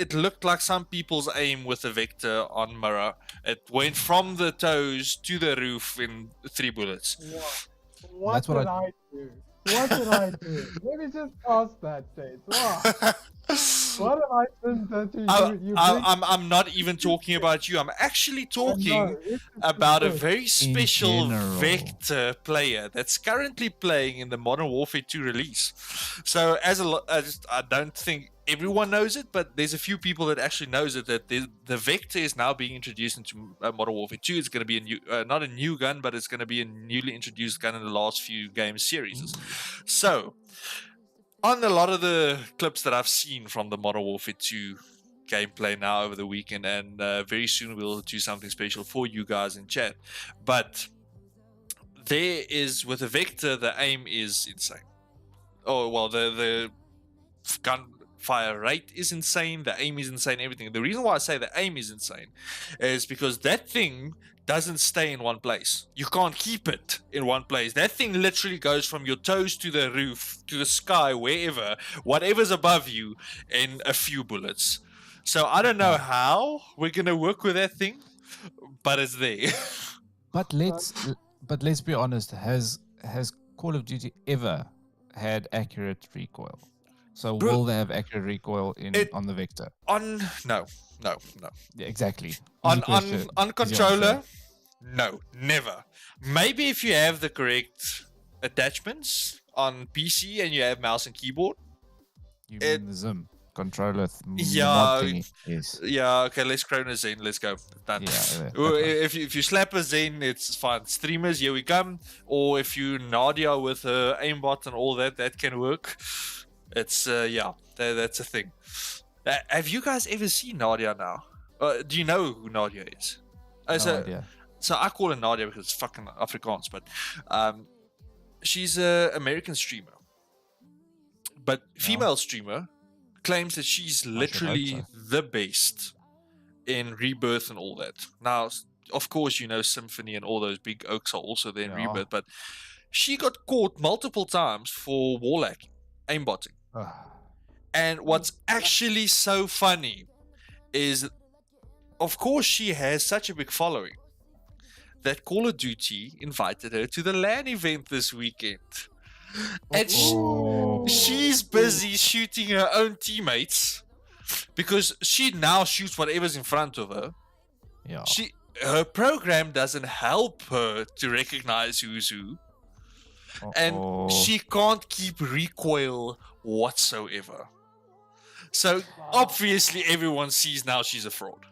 It looked like some people's aim with the Vector on Mirror. It went from the toes to the roof in 3 bullets. What That's what did I do? What did I do? Let me just ask that, Tate. What have I done that you I'm not even talking about you. I'm actually talking about a very special general. Vector player that's currently playing in the Modern Warfare 2 release. So I don't think everyone knows it, but there's a few people that actually knows it, that the Vector is now being introduced into Modern Warfare 2. It's going to be a new, not a new gun, but it's going to be a newly introduced gun in the last few game series. So on a lot of the clips that I've seen from the Modern Warfare 2 gameplay now over the weekend, and very soon we'll do something special for you guys in chat. But there is, with the Vector, the aim is insane. Oh, well, the gunfire rate is insane, the aim is insane, everything. The reason why I say the aim is insane is because that thing doesn't stay in one place. You can't keep it in one place. That thing literally goes from your toes to the roof, to the sky, wherever, whatever's above you, in a few bullets. So I don't know how we're gonna work with that thing, but it's there. But let's be honest. Has Call of Duty ever had accurate recoil? So Bro, will they have accurate recoil on the Vector? No. Yeah, exactly. On Easy question, on easy controller, answer. no, never. Maybe if you have the correct attachments on PC and you have mouse and keyboard. You it- mean the Zim controller Yeah, mod thingy? Yes. Yeah, okay, let's crown a Zen. Let's go. Done. Yeah, that Well, one. if you slap a Zen, it's fine. Streamers, here we come. Or if you Nadia with her aimbot and all that, that can work. It's that's a thing. Have you guys ever seen Nadia now? Do you know who Nadia is? No idea. So I call her Nadia because it's fucking Afrikaans, but she's a American streamer. But female streamer claims that she's literally the best in Rebirth and all that. Now, of course, you know Symphony and all those big oaks are also there in Yeah. Rebirth, but she got caught multiple times for wall hacking, aimbotting. Ugh. And what's actually so funny is, of course, she has such a big following that Call of Duty invited her to the LAN event this weekend. And Oh. she's busy shooting her own teammates because she now shoots whatever's in front of her. Yeah. Her program doesn't help her to recognize who's who, and Uh-oh. she can't keep recoil whatsoever. So obviously everyone sees now she's a fraud.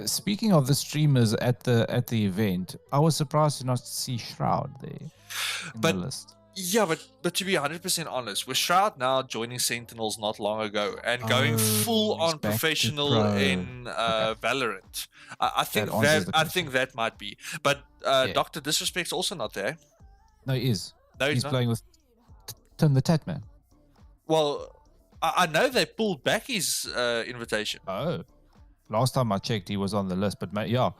Speaking of the streamers at the event, I was surprised to not see Shroud there in But- the list. Yeah, but to be 100% honest, with Shroud now joining Sentinels not long ago and going Oh, full he's on back to professional pro. in Valorant, I think That answers the I think that might be. But Yeah. Dr. Disrespect's also not there. No, he is. No, he's He's not. playing with Tim the Tatman. Well, I know they pulled back his invitation. Oh. Last time I checked, he was on the list, but yeah.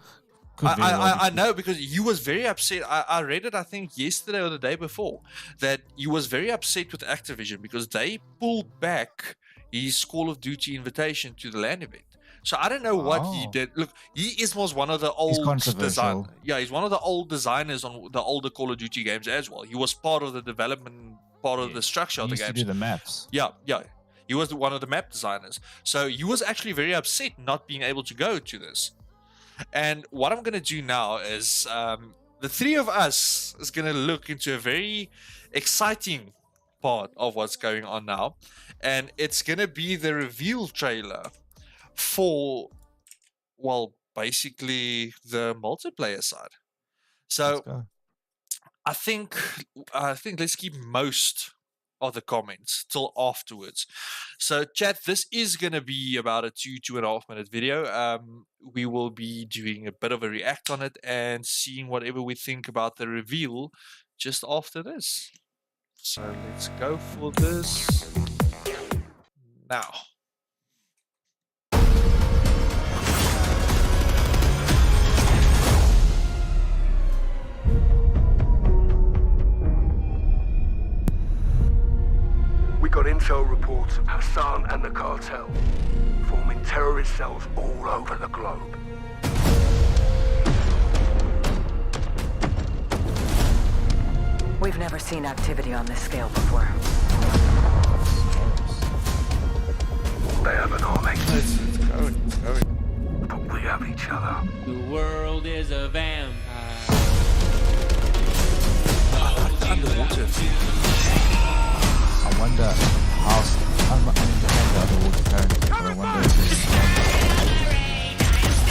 Could very well I be. know because he was very upset. I read it, I think, yesterday or the day before, that he was very upset with Activision because they pulled back his Call of Duty invitation to the LAN event. So I don't know what he Oh. did. Look, was one of the old controversial. he's one of the old designers on the older Call of Duty games as well. He was part of the development, part of the structure He of the used to games. do the maps. Yeah. He was one of the map designers. So he was actually very upset not being able to go to this. And what I'm going to do now is the three of us is going to look into a very exciting part of what's going on now. And it's going to be the reveal trailer for, well, basically the multiplayer side. So Let's go. I think let's keep most of the comments till afterwards. So chat, this is going to be about a 2.5 minute video. We will be doing a bit of a react on it and seeing whatever we think about the reveal just after this. So let's go for this now. We got intel reports of Hassan and the cartel forming terrorist cells all over the globe. We've never seen activity on this scale before. They have an army, It's going. but we have each other. The world is a vampire. Underwater. I wonder how. I'm understand the underwater current, but I wonder if it's.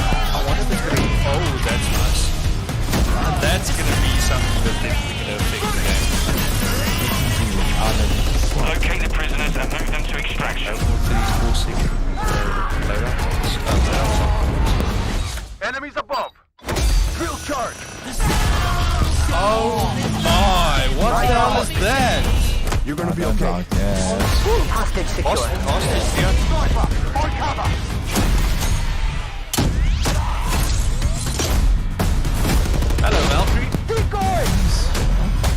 I wonder if it's going to be. Oh, that's nice. That's going to be something that's definitely going to affect the game. Locate the prisoners and move them to extraction. Enemies above! Drill charge! Oh my, what the hell is that? You're gonna be Turns okay. out, yeah. Hostage secure. Hostage, yeah. Sniper! On cover! Hello, Valkyrie.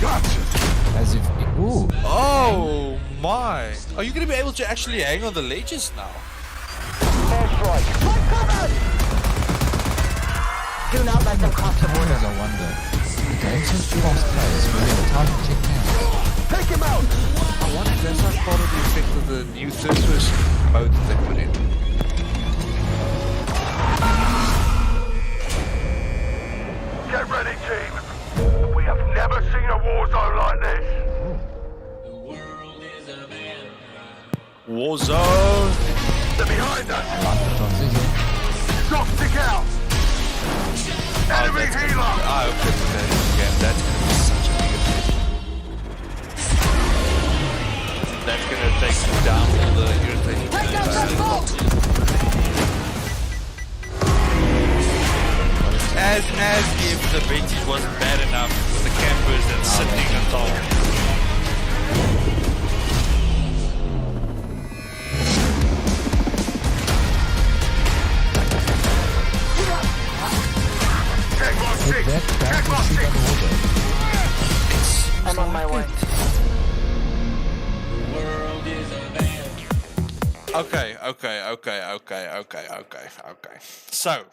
Gotcha! As if. Ooh. Oh my. Are you going to be able to actually hang on the ledges now? Airstrike! Do not let them cross the border. I wonder. The game's so fast paced, but we have time to check now. Take him out! I wonder if that's not part of the Warzone. They're behind us! Transition. Drop stick out! Enemy healer! I hope that's the game. That's going to be such a big addition. That's going to take down all the irritating as if the vintage wasn't bad enough with the campers and sitting on top. Check my six! That Check my was shoot six! underwater. I'm on my way. The world is a van. Okay. So,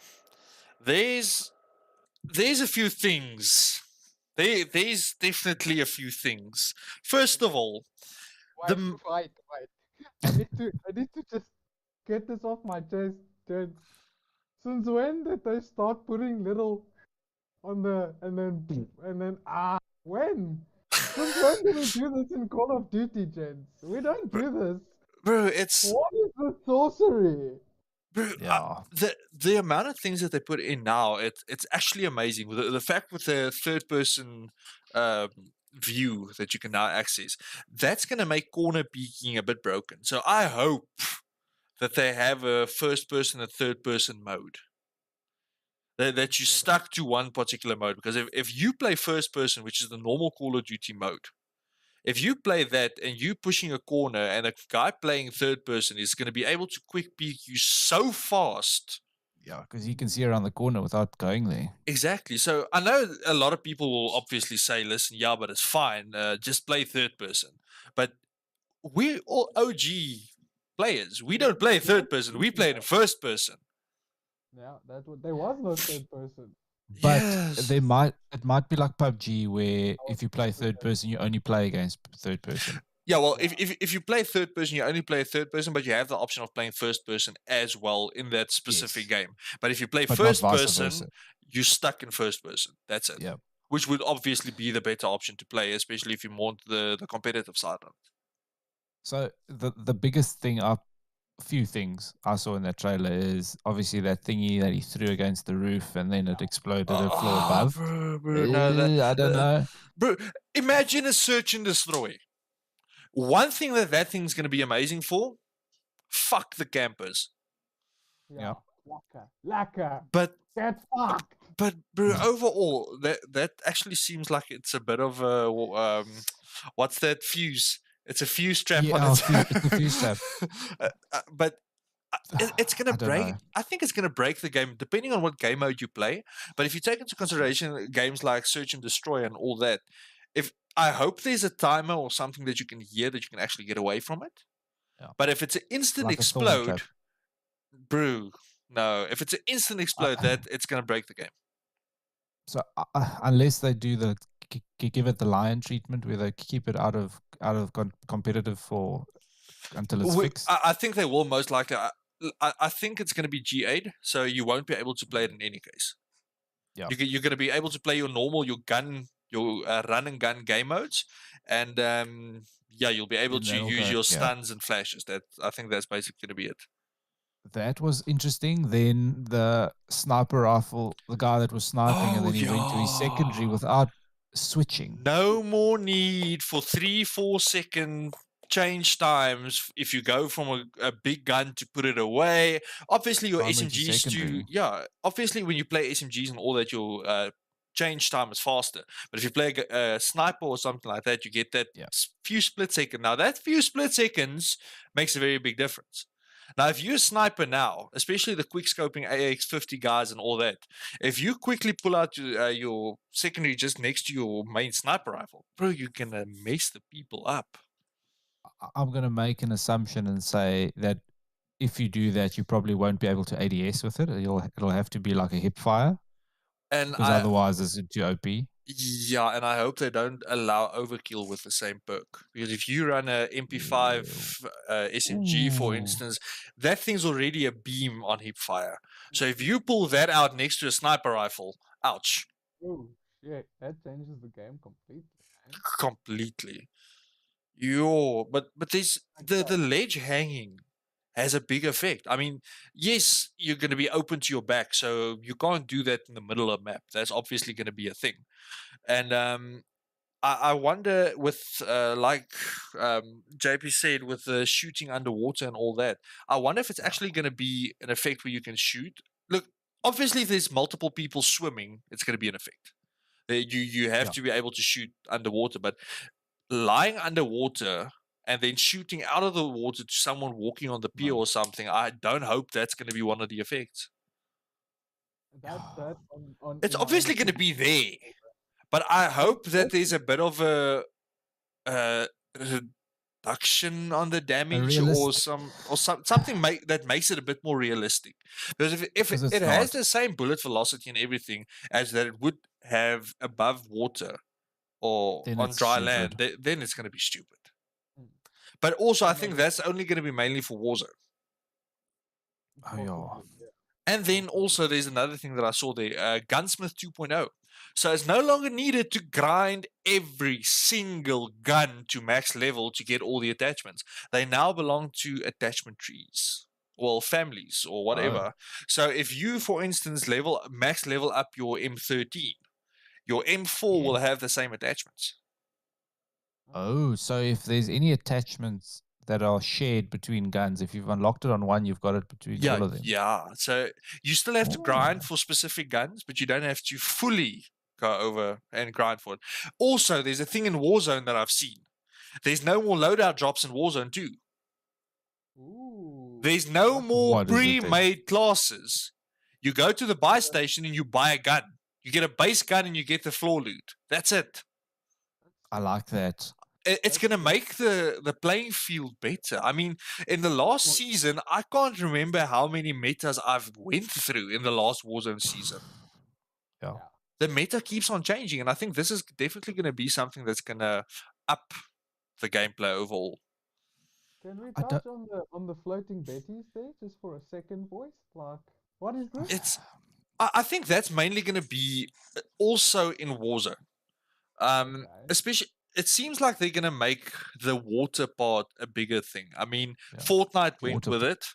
there's a few things. There's definitely a few things. First of all, Wait. I need to just get this off my chest, dude. Since when did they start putting little on the and then when? Since when did we do this in Call of Duty, gents? We don't do this. bro, it's What is the sorcery? bro, Yeah. the amount of things that they put in now. It's actually amazing. The fact with the third person view that you can now access, that's going to make corner peeking a bit broken. So I hope that they have a first person and third person mode. That you stuck to one particular mode, because if you play first person, which is the normal Call of Duty mode, if you play that and you pushing a corner and a guy playing third person is going to be able to quick peek you so fast. Yeah, because you can see around the corner without going there. Exactly. So I know a lot of people will obviously say, listen, yeah, but it's fine. Just play third person. But we're all OG players. We don't play third person. We play in first person. Yeah, there was no third person. But Yes. it might be like PUBG where if you play third person, you only play against third person. Yeah, well, if you play third person, you only play third person, but you have the option of playing first person as well in that specific game. But if you play But not first vice person, versa. you're stuck in first person. That's it. Yeah. Which would obviously be the better option to play, especially if you want the competitive side of it. So the biggest thing few things I saw in that trailer is obviously that thingy that he threw against the roof and then it exploded at floor above. Bro, no, I don't know. Bro, imagine a search and destroy. One thing that thing's going to be amazing for, fuck the campers. Yeah. Lacquer. But Get fucked. bro, overall, that actually seems like it's a bit of a what's that fuse? It's a fuse trap on its it's a fuse trap. But it's gonna I don't break. know. I think it's gonna break the game depending on what game mode you play. But if you take into consideration games like Search and Destroy and all that, I hope there's a timer or something that you can hear that you can actually get away from it. Yeah. But if it's an instant Like a thorn explode, trap. bro, no. If it's an instant explode, it's gonna break the game. So unless they do give it the lion treatment where they keep it out of competitive until it's fixed. I think they will most likely. I think it's going to be G8, so you won't be able to play it in any case. Yeah. You're going to be able to play your normal, your run and gun game modes, and you'll be able And to that'll use go- your yeah. stuns and flashes. I think that's basically going to be it. That was interesting. Then the sniper rifle, the guy that was sniping, and then he went to his secondary yeah. without switching. No more need for 3-4 second change times if you go from a big gun to put it away. Obviously, your Primary to SMGs secondary. obviously when you play SMGs and all that, your change time is faster. But if you play a sniper or something like that, you get that few split second. Now that few split seconds makes a very big difference. Now, if you're a sniper now, especially the quick scoping AX50 guys and all that, if you quickly pull out your secondary just next to your main sniper rifle, bro, you can mess the people up. I'm going to make an assumption and say that if you do that, you probably won't be able to ADS with it. It'll have to be like a hip fire, And because otherwise it's too OP. yeah, and I hope they don't allow overkill with the same perk. Because if you run a MP5 SMG, for Ooh. instance, that thing's already a beam on hip fire. So if you pull that out next to a sniper rifle, ouch, Oh, shit. That changes the game completely. Man. completely. but there's the ledge hanging has a big effect. I mean, yes, you're going to be open to your back, so you can't do that in the middle of a map. That's obviously going to be a thing. And I wonder with like JP said, with the shooting underwater and all that, I wonder if it's actually going to be an effect where you can shoot. Look, obviously, if there's multiple people swimming, it's going to be an effect. You have to be able to shoot underwater, but lying underwater and then shooting out of the water to someone walking on the pier or something, I don't hope that's going to be one of the effects. It's obviously going to be there, but I hope that there's a bit of a reduction on the damage or something that makes it a bit more realistic. Because if it has the same bullet velocity and everything as that it would have above water or Then on it's dry stupid. land, then it's going to be stupid. But also, I think that's only going to be mainly for Warzone. Oh, yeah. And then also, there's another thing that I saw there, Gunsmith 2.0. So it's no longer needed to grind every single gun to max level to get all the attachments. They now belong to attachment trees, well, families or whatever. So if you, for instance, max level up your M13, your M4 will have the same attachments. Oh, so if there's any attachments that are shared between guns, if you've unlocked it on one, you've got it between all of them. Yeah. So you still have to grind for specific guns, but you don't have to fully go over and grind for it. Also, there's a thing in Warzone that I've seen. There's no more loadout drops in Warzone 2. There's no more What is it then? pre-made classes. You go to the buy station and you buy a gun. You get a base gun and you get the floor loot. That's it. I like that. It's going to make the playing field better. I mean, in the last season, I can't remember how many metas I've went through in the last Warzone season. Yeah. The meta keeps on changing, and I think this is definitely going to be something that's going to up the gameplay overall. Can we touch on the floating betties there just for a second, boys? Like, what is this? I think that's mainly going to be also in Warzone. Especially, it seems like they're going to make the water part a bigger thing. I mean, Fortnite went with it,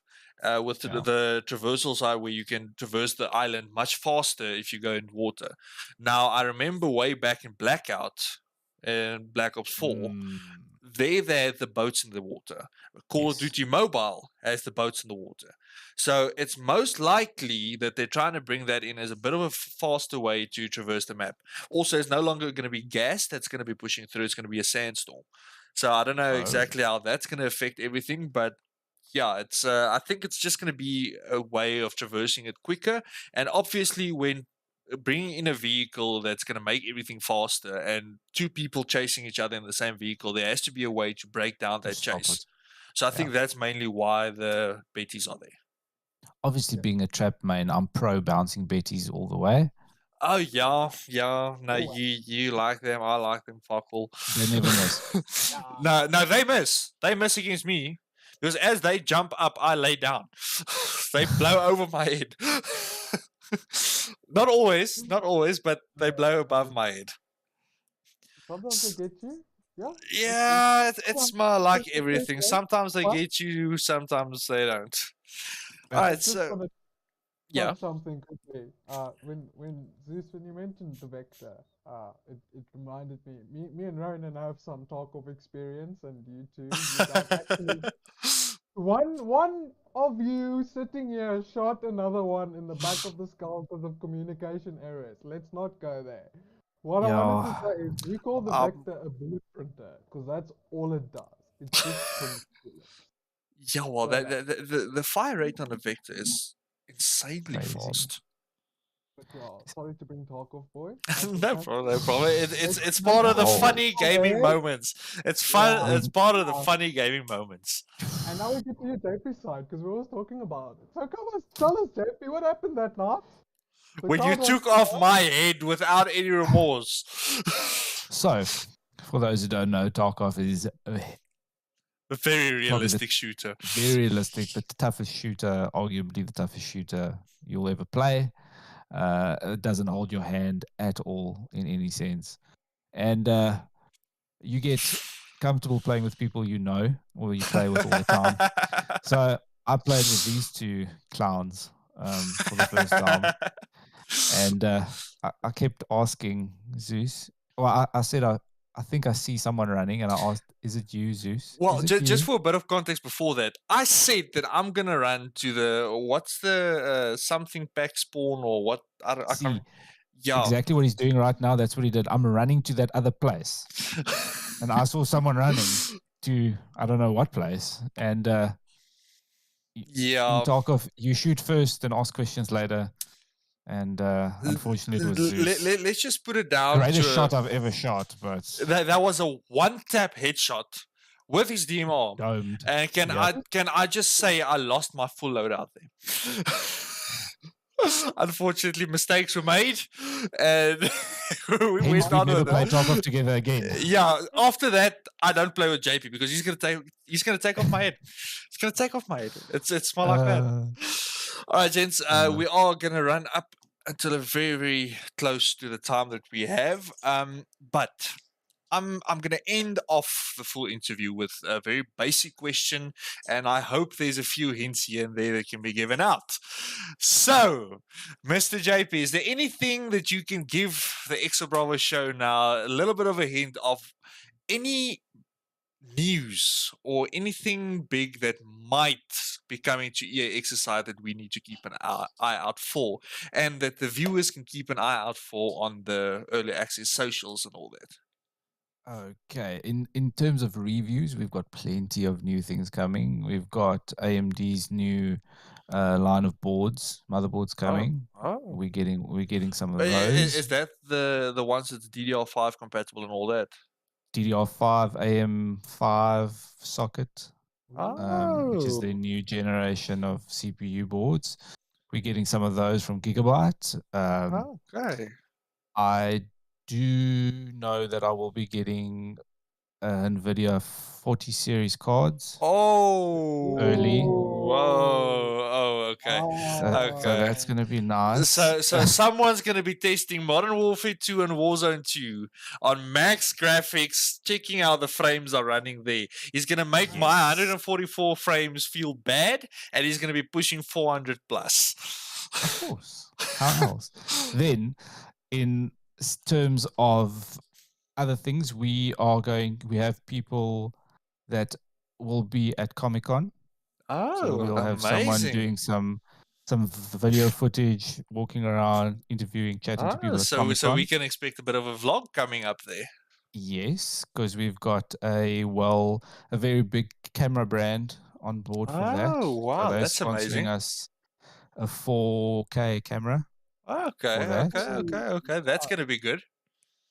with the traversal side where you can traverse the island much faster if you go in water. Now, I remember way back in Blackout and Black Ops 4, they had the boats in the water. Call of Duty Mobile has the boats in the water. So it's most likely that they're trying to bring that in as a bit of a faster way to traverse the map. Also, it's no longer going to be gas that's going to be pushing through. It's going to be a sandstorm. So I don't know exactly how that's going to affect everything, but yeah, it's. I think it's just going to be a way of traversing it quicker. And obviously, when bringing in a vehicle that's going to make everything faster and two people chasing each other in the same vehicle, there has to be a way to break down that chase. So I think that's mainly why the betties are there. Obviously, being a trap main, I'm pro bouncing betties all the way. Oh yeah. No, you like them. I like them. Fuck all. They never miss. No, they miss. They miss against me because as they jump up, I lay down. They blow over my head. Not always, but they blow above my head. Sometimes they get you. Yeah, it's more like everything. Sometimes they get you, sometimes they don't. Alright, so something quickly. When Zeus, when you mentioned the Vector, it reminded me and Ronan have some talk of experience, and you too. You guys actually, one of you sitting here shot another one in the back of the skull because of communication errors. Let's not go there. What I wanted to say is we call the Vector a bullet printer because that's all it does. It just prints bullets. Yeah, well, the fire rate on the Vector is insanely fast. But sorry to bring talk off, boys. No problem. It's part of the funny gaming moments. It's fun. It's part of the funny gaming moments. And now we get to your JP side because we were talking about it. So come on, tell us, JP, what happened that night? When you took off my head without any remorse. So, for those who don't know, Tarkov is a very realistic shooter. Very realistic, the toughest shooter, arguably the toughest shooter you'll ever play. It doesn't hold your hand at all in any sense. And you get comfortable playing with people you know or you play with all the time. So I played with these two clowns for the first time, and I kept asking Zeus. Well, I said I think I see someone running, and I asked, "Is it you, Zeus?" Well, Is it just you?" for a bit of context before that, I said that I'm gonna run to the what's the something pack spawn or what? I See, can't. Yeah. exactly what he's doing right now. That's what he did. I'm running to that other place, and I saw someone running to I don't know what place, and Yeah. in Tarkov, you shoot first and ask questions later. And unfortunately, it was Zeus. Let's just put it down. Greatest shot I've ever shot, but that was a one-tap headshot with his DMR. domed. And can I just say I lost my full load out there. Unfortunately, mistakes were made, and we Hence, went on we never with play it. Tarkov together again. Yeah, after that, I don't play with JP because he's gonna take off my head. He's gonna take off my head. It's more like that. All right, gents, we are gonna run up until a very, very close to the time that we have. But I'm gonna end off the full interview with a very basic question, and I hope there's a few hints here and there that can be given out. So, Mr. JP, is there anything that you can give the Exo Bravo show now? A little bit of a hint of any news or anything big that might be coming to EA Exercise that we need to keep an eye out for, and that the viewers can keep an eye out for on the early access socials and all that. Okay, in terms of reviews, we've got plenty of new things coming. We've got AMD's new line of boards, motherboards coming. Oh. We're getting some of Is those. that the ones that's DDR5 compatible and all that? DDR5 AM5 socket, which is Oh. the new generation of CPU boards. We're getting some of those from Gigabyte. Okay. I do know that I will be getting NVIDIA 40 series cards. Oh. Early. Whoa. Oh, okay. So that's going to be nice. So someone's going to be testing Modern Warfare 2 and Warzone 2 on max graphics, checking how the frames are running there. He's going to make my 144 frames feel bad, and he's going to be pushing 400 plus. Of course. How else? Then, in terms of other things, we have people that will be at Comic-Con. Oh, So we'll have someone doing some video footage, walking around, interviewing, chatting to people at Comic-Con. So we can expect a bit of a vlog coming up there. Yes, because we've got a very big camera brand on board for that. Oh, wow, so they're that's sponsoring amazing. us a 4K camera. Okay. That's going to be good.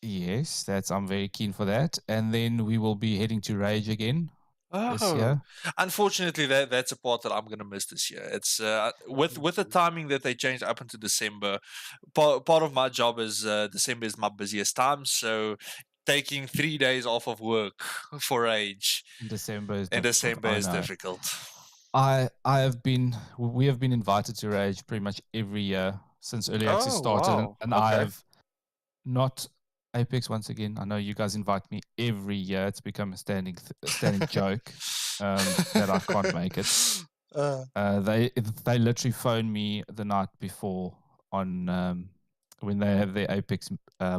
Yes, I'm very keen for that. And then we will be heading to Rage again this year. Unfortunately, that's a part that I'm going to miss this year. It's with the timing that they changed up into December. Part of my job is December is my busiest time, so taking 3 days off of work for Rage in December is difficult. We have been invited to Rage pretty much every year since early access started, wow. and I have not Apex once again. I know you guys invite me every year. It's become a standing joke that I can't make it. They literally phone me the night before on when they have their Apex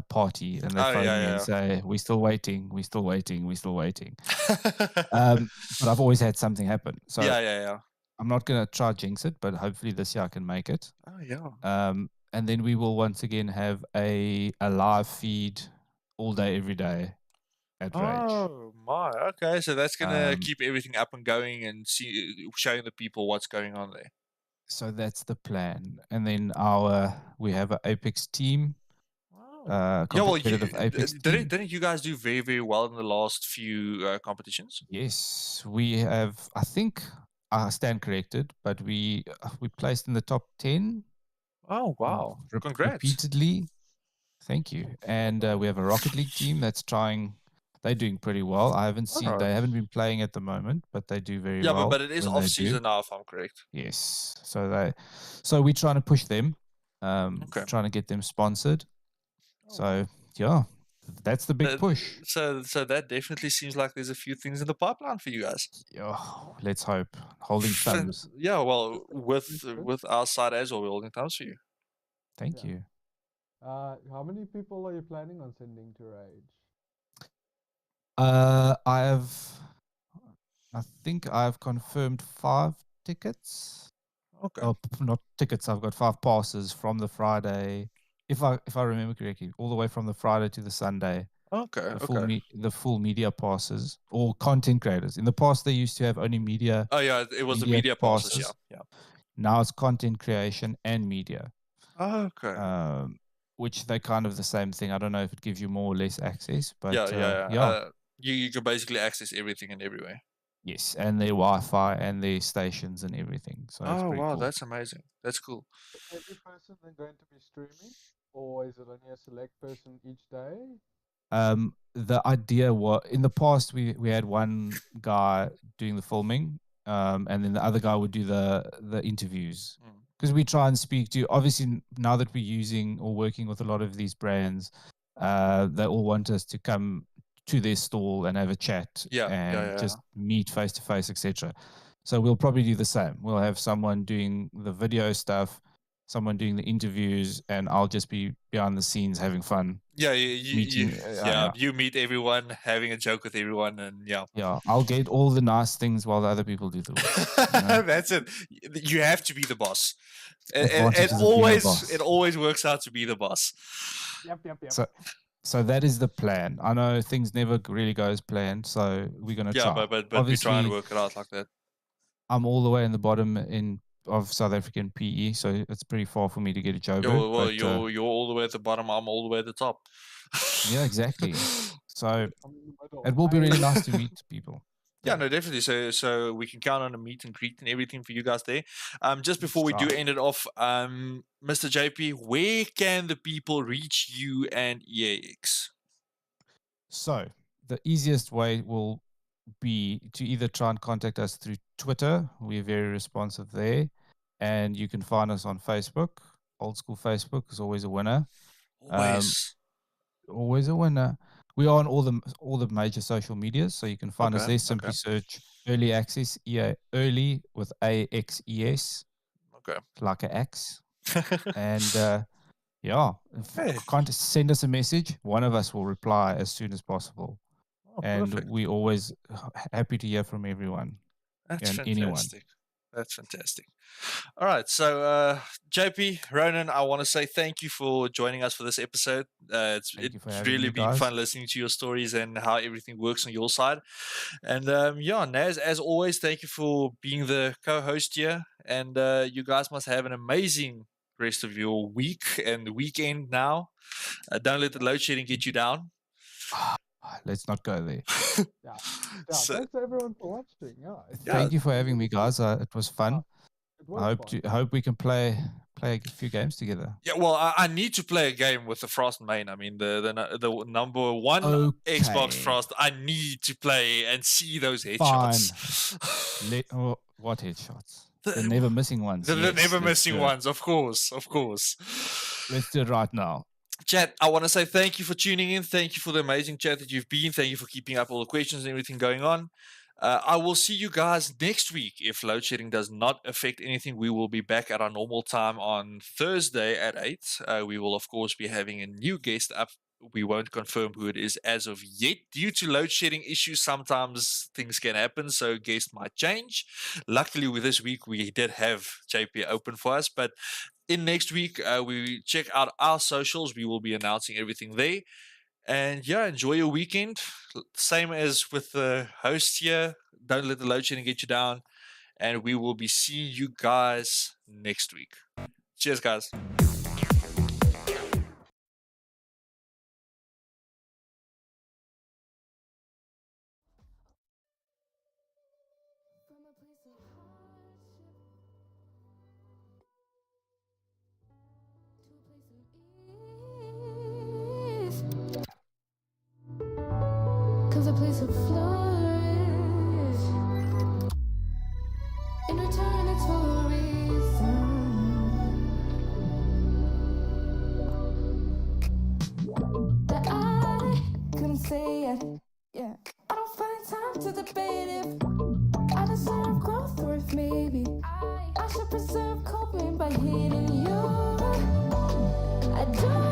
party, and they phone me and say, "We're still waiting. We're still waiting. We're still waiting." But I've always had something happen. So yeah. I'm not gonna try jinx it, but hopefully this year I can make it. Oh yeah. And then we will once again have a live feed all day, every day at Rage. Oh my, okay. So that's gonna keep everything up and going and showing the people what's going on there. So that's the plan. And then we have an Apex team. Apex team. Didn't you guys do very, very well in the last few competitions? Yes, we have. I think I stand corrected, but we placed in the top 10. Oh wow! Congrats! Repeatedly, thank you. And we have a Rocket League team that's trying. They're doing pretty well. I haven't seen. They haven't been playing at the moment, but they do very well. Yeah, but it is off season now, if I'm correct. Yes. So we're trying to push them. Trying to get them sponsored. So yeah, that's the big That- push. So that definitely seems like there's a few things in the pipeline for you guys. Oh, let's hope. Holding thumbs. Yeah, well, with our side as well, we're holding thumbs for you. Thank Yeah. you. How many people are you planning on sending to Rage? I think I've confirmed 5 tickets. Okay. Oh, not tickets. I've got 5 passes from the Friday, if I remember correctly, all the way from the Friday to the Sunday. Okay. The full media passes or content creators. In the past, they used to have only media. Oh yeah, it was the Media media passes. passes. Yeah. Now it's content creation and media, Okay. which they kind of the same thing. I don't know if it gives you more or less access, but yeah. You can basically access everything and everywhere. yes, and their Wi-Fi and their stations and everything. So it's Oh pretty wow, cool. that's amazing. That's cool. Is every person then going to be streaming, or is it only a select person each day? The idea was in the past we had one guy doing the filming, and then the other guy would do the interviews, because we try and speak to, obviously now that we're using or working with a lot of these brands, they all want us to come to their stall and have a chat and just meet face to face, etc. So we'll probably do the same. We'll have someone doing the video stuff, someone doing the interviews, and I'll just be behind the scenes having fun. Yeah, meeting, you meet everyone, having a joke with everyone, and yeah. Yeah, I'll get all the nice things while the other people do the work. You know? That's it. You have to be the boss. Advantages of being a boss. It always works out to be the boss. Yep. So that is the plan. I know things never really go as planned, so we're gonna try. Yeah, but we try and work it out like that. I'm all the way in the bottom of South African PE, so it's pretty far for me to get a Joburg. Well, you're all the way at the bottom. I'm all the way at the top. Yeah, exactly. So it will be really nice to meet people. Yeah, no, definitely. So we can count on a meet and greet and everything for you guys there. Just before we do end it off, Mr. JP, where can the people reach you and EAX? So the easiest way will be to either try and contact us through Twitter. We're very responsive there. And you can find us on Facebook. Old school Facebook is always a winner. Always a winner. We are on all the major social medias, so you can find us there. Simply search Early Access, Early with AXES. Okay. Like an X. And can't send us a message. One of us will reply as soon as possible. And Perfect. we always happy to hear from everyone. That's and fantastic. anyone. That's fantastic. All right, so JP, Ronan, I want to say thank you for joining us for this episode. It's really been fun listening to your stories and how everything works on your side. And Naz, as always, thank you for being the co-host here. And you guys must have an amazing rest of your week and weekend now. Don't let the load shedding get you down. Let's not go there. Thanks everyone for watching. Thank you for having me, guys. It was fun. It was I hope we can play a few games together. Yeah, well, I need to play a game with the Frost main. I mean, the number one Xbox Frost. I need to play and see those headshots. Fine. What headshots? The never missing ones. The never missing ones, of course. Let's do it right now. Chat, I want to say thank you for tuning in. Thank you for the amazing chat that you've been. Thank you for keeping up all the questions and everything going on. I will see you guys next week. If load shedding does not affect anything, we will be back at our normal time on Thursday at 8. We will, of course, be having a new guest up. We won't confirm who it is as of yet. Due to load shedding issues, sometimes things can happen, so guest might change. Luckily, with this week, we did have JP open for us, but in next week, we check out our socials. We will be announcing everything there. And yeah, enjoy your weekend. Same as with the host here. Don't let the load shedding get you down. And we will be seeing you guys next week. Cheers, guys. Cause a place of flourish. In return, it's for a reason. That I preserve coping by hitting you. I don't